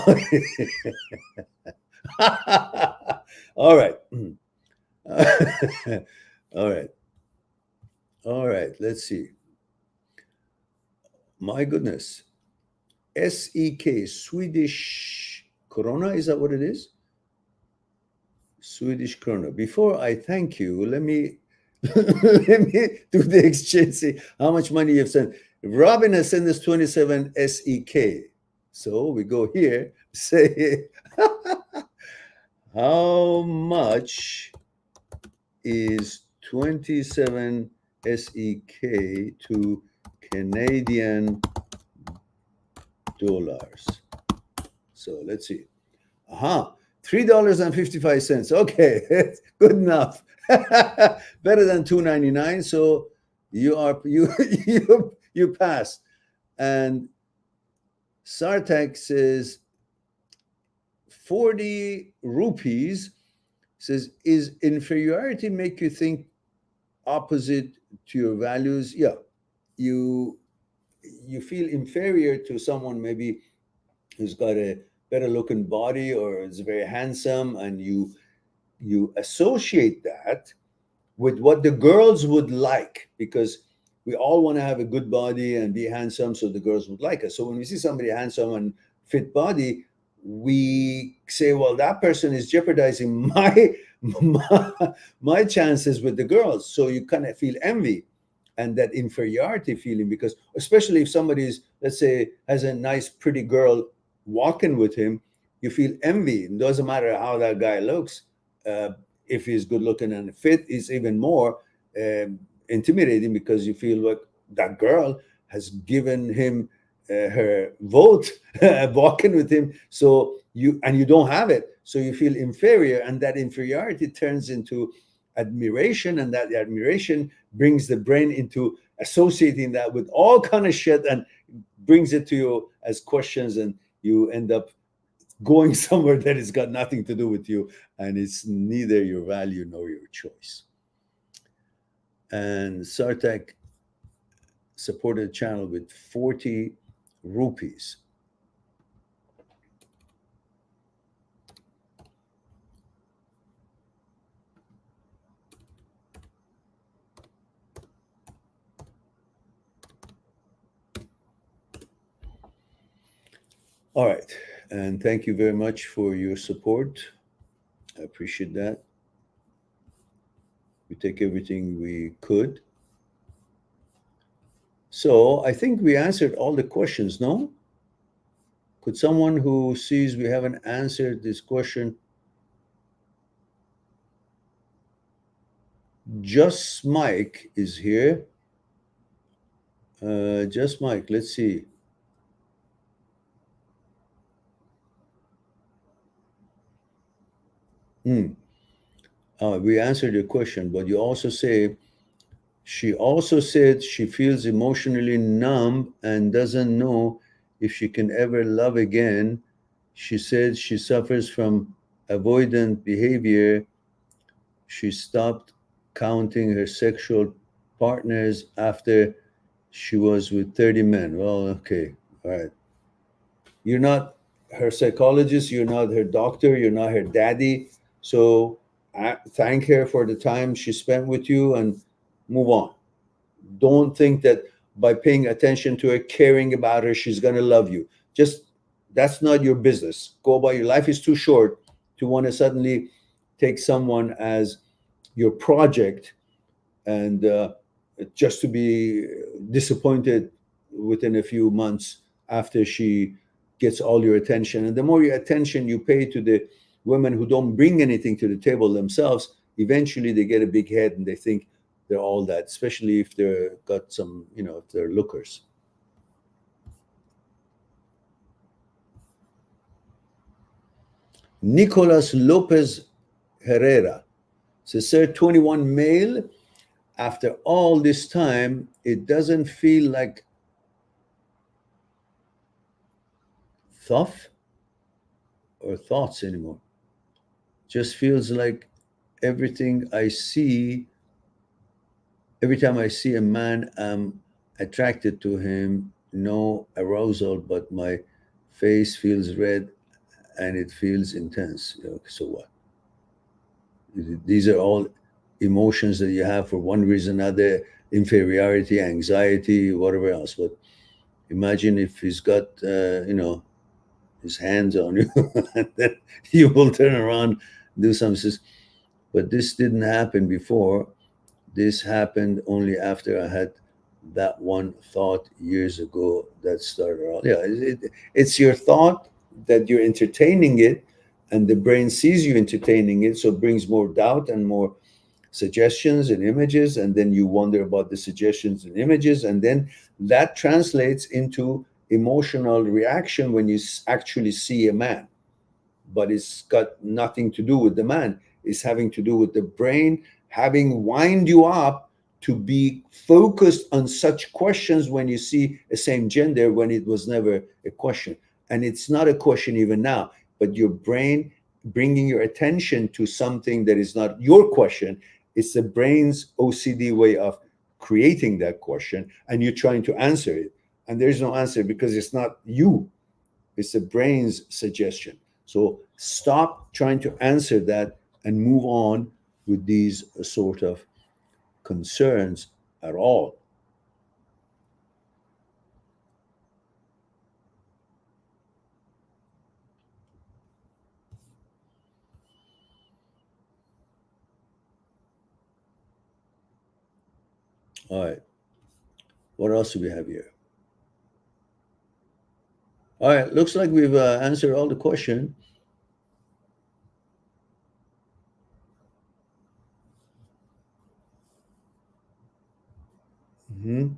all right, all right, all right. Let's see. My goodness, SEK, Swedish krona. Is that what it is? Swedish krona. Before I thank you, let me let me do the exchange. See how much money you've sent. Robin has sent us 27 SEK. So we go here, say how much is 27 SEK to Canadian dollars? So let's see. $3.55. Okay, good enough. Better than $2.99. So you passed. And Sartak says 40 rupees. Says, is inferiority make you think opposite to your values? Yeah, you feel inferior to someone maybe who's got a better looking body or is very handsome, and you associate that with what the girls would like, because we all want to have a good body and be handsome, so the girls would like us. So when we see somebody handsome and fit body, we say, well, that person is jeopardizing my chances with the girls. So you kind of feel envy and that inferiority feeling, because especially if somebody is, let's say, has a nice pretty girl walking with him, you feel envy. It doesn't matter how that guy looks. If he's good looking and fit, is even more intimidating, because you feel like that girl has given him her vote walking with him. So you don't have it, so you feel inferior, and that inferiority turns into admiration, and that admiration brings the brain into associating that with all kind of shit and brings it to you as questions, and you end up going somewhere that has got nothing to do with you, and it's neither your value nor your choice. And Sartak supported the channel with 40 rupees. All right, and thank you very much for your support. I appreciate that. We take everything we could. So I think we answered all the questions, no? Could someone who sees we haven't answered this question? Just Mike is here. Just Mike, let's see. We answered your question, but you also say, she also said she feels emotionally numb and doesn't know if she can ever love again. She said she suffers from avoidant behavior. She stopped counting her sexual partners after she was with 30 men. Well, okay, all right. You're not her psychologist, you're not her doctor, you're not her daddy. So thank her for the time she spent with you and move on. Don't think that by paying attention to her, caring about her, she's going to love you. Just, that's not your business. Go about your life. Is too short to want to suddenly take someone as your project and just to be disappointed within a few months after she gets all your attention. And the more your attention you pay to the women who don't bring anything to the table themselves, eventually they get a big head and they think they're all that, especially if they're got some, if they're lookers. Nicolas Lopez Herrera says, sir, 21 male. After all this time, it doesn't feel like thuff. or thoughts anymore. Just feels like everything I see, every time I see a man, I'm attracted to him. No arousal, but my face feels red and it feels intense. So what? These are all emotions that you have for one reason or another, inferiority, anxiety, whatever else. But imagine if he's got, his hands on you, and then you will turn around, do something. But this didn't happen before. This happened only after I had that one thought years ago that started out. Yeah, it's your thought that you're entertaining it, and the brain sees you entertaining it, so it brings more doubt and more suggestions and images, and then you wonder about the suggestions and images, and then that translates into emotional reaction when you actually see a man. But it's got nothing to do with the man. It's having to do with the brain having wind you up to be focused on such questions when you see a same gender, when it was never a question. And it's not a question even now, but your brain bringing your attention to something that is not your question. It's the brain's OCD way of creating that question, and you're trying to answer it. And there's no answer because it's not you, it's the brain's suggestion. So stop trying to answer that and move on with these sort of concerns at all. All right. What else do we have here? All right. Looks like we've answered all the question. Mm-hmm.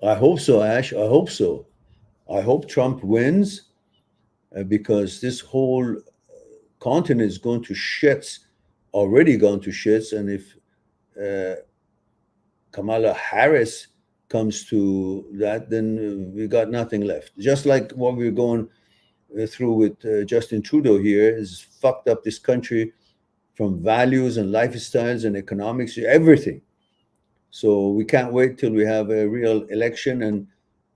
I hope so, Ash. I hope so. I hope Trump wins because this whole continent is going to shits, already gone to shits. And if uh, Kamala Harris comes to that, then we got nothing left. Just like what we're going through with Justin Trudeau here has fucked up this country from values and lifestyles and economics, everything. So we can't wait till we have a real election, and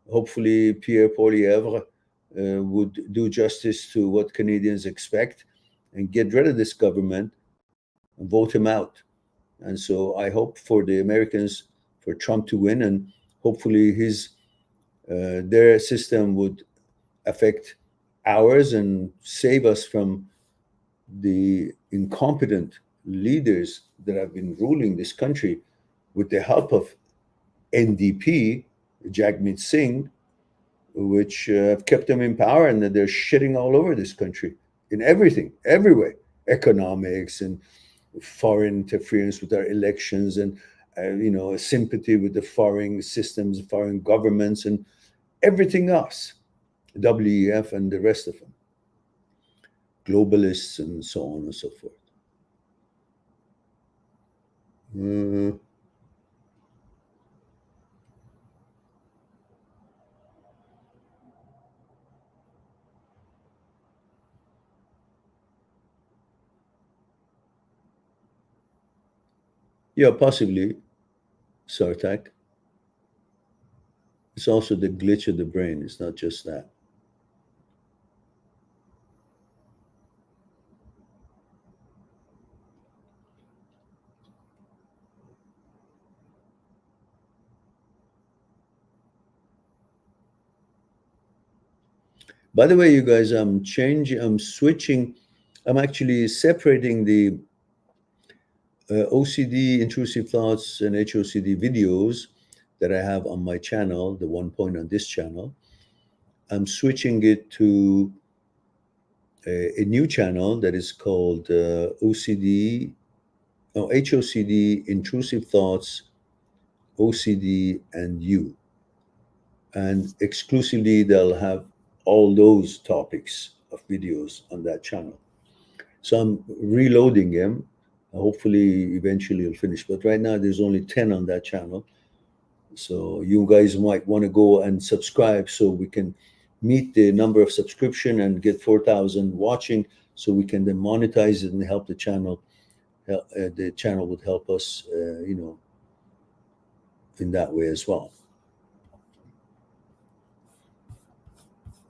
hopefully Pierre Poilievre would do justice to what Canadians expect and get rid of this government and vote him out. And so I hope for the Americans, for Trump to win, and hopefully their system would affect ours and save us from the incompetent leaders that have been ruling this country with the help of NDP, Jagmeet Singh, which have kept them in power, and that they're shitting all over this country in everything, everywhere, economics and foreign interference with our elections, and sympathy with the foreign systems, foreign governments, and everything else, WEF and the rest of them, globalists and so on and so forth. Mm, yeah, possibly, Sartak. It's also the glitch of the brain. It's not just that. By the way, you guys, I'm switching, I'm actually separating the OCD, intrusive thoughts, and HOCD videos that I have on my channel, the one point on this channel. I'm switching it to a new channel that is called HOCD, intrusive thoughts, OCD, and you. And exclusively, they'll have all those topics of videos on that channel. So I'm reloading them. Hopefully, eventually, it'll finish. But right now, there's only 10 on that channel. So you guys might want to go and subscribe so we can meet the number of subscription and get 4,000 watching, so we can then monetize it and help the channel. The channel would help us, in that way as well.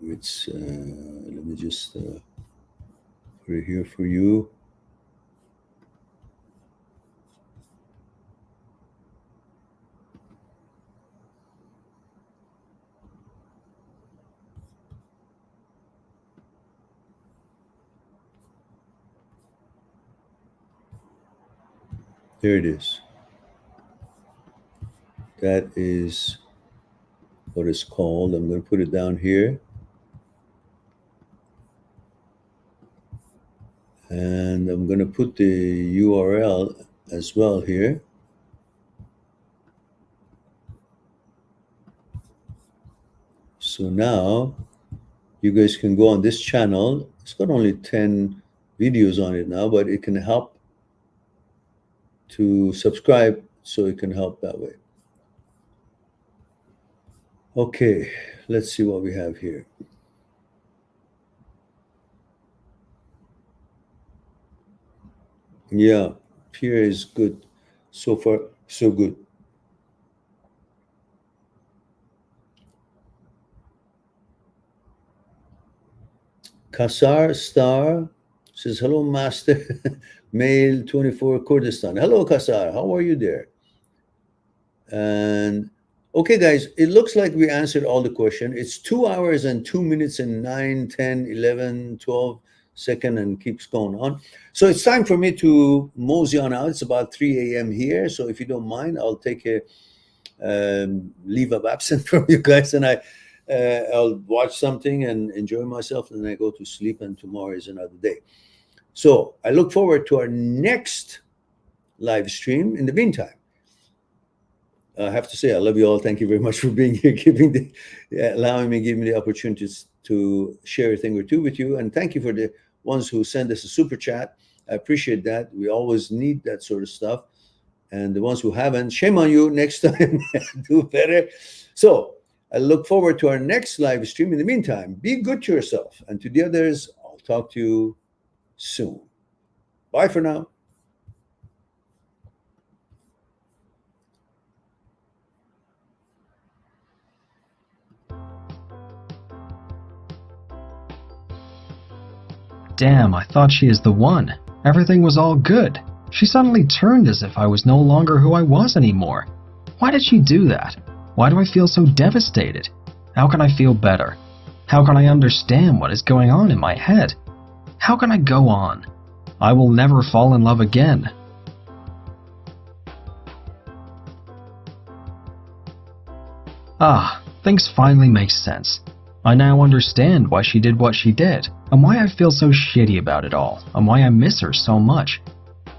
It's let me just put it here for you. There it is. That is what it's called. I'm going to put it down here. And I'm going to put the URL as well here. So now you guys can go on this channel. It's got only 10 videos on it now, but it can help to subscribe, so it can help that way. Okay, let's see what we have here. Yeah, Pierre is good. So far, so good. Kasar Star says, hello, Master. Male 24 Kurdistan. Hello, Kasar. How are you there? And okay, guys, it looks like we answered all the questions. It's 2 hours and 2 minutes and 9, 10, 11, 12 seconds and keeps going on. So it's time for me to mosey on out. It's about 3 a.m. here. So if you don't mind, I'll take a leave of absence from you guys, and I'll watch something and enjoy myself, and then I go to sleep, and tomorrow is another day. So I look forward to our next live stream. In the meantime, I have to say, I love you all. Thank you very much for being here, allowing me, giving me the opportunities to share a thing or two with you. And thank you for the ones who send us a super chat. I appreciate that. We always need that sort of stuff. And the ones who haven't, shame on you. Next time, do better. So I look forward to our next live stream. In the meantime, be good to yourself. And to the others, I'll talk to you soon. Bye for now. Damn, I thought she is the one. Everything was all good. She suddenly turned as if I was no longer who I was anymore. Why did she do that? Why do I feel so devastated? How can I feel better? How can I understand what is going on in my head? How can I go on? I will never fall in love again. Ah, things finally make sense. I now understand why she did what she did, and why I feel so shitty about it all, and why I miss her so much.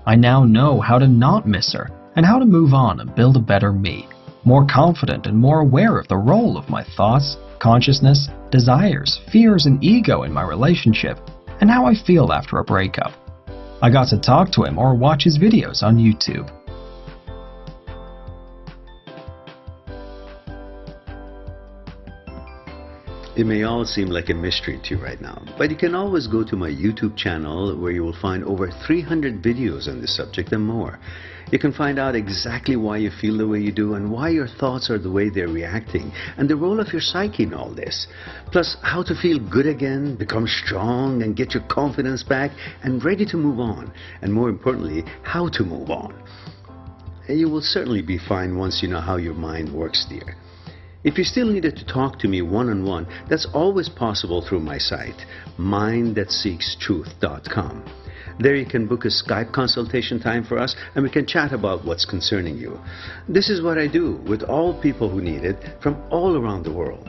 I now know how to not miss her, and how to move on and build a better me, more confident and more aware of the role of my thoughts, consciousness, desires, fears, and ego in my relationship, and how I feel after a breakup. I got to talk to him or watch his videos on YouTube. It may all seem like a mystery to you right now, but you can always go to my YouTube channel where you will find over 300 videos on this subject and more. You can find out exactly why you feel the way you do and why your thoughts are the way they're reacting, and the role of your psyche in all this. Plus, how to feel good again, become strong, and get your confidence back and ready to move on. And more importantly, how to move on. And you will certainly be fine once you know how your mind works, dear. If you still needed to talk to me one-on-one, that's always possible through my site, mindthatseekstruth.com. There you can book a Skype consultation time for us, and we can chat about what's concerning you. This is what I do with all people who need it from all around the world.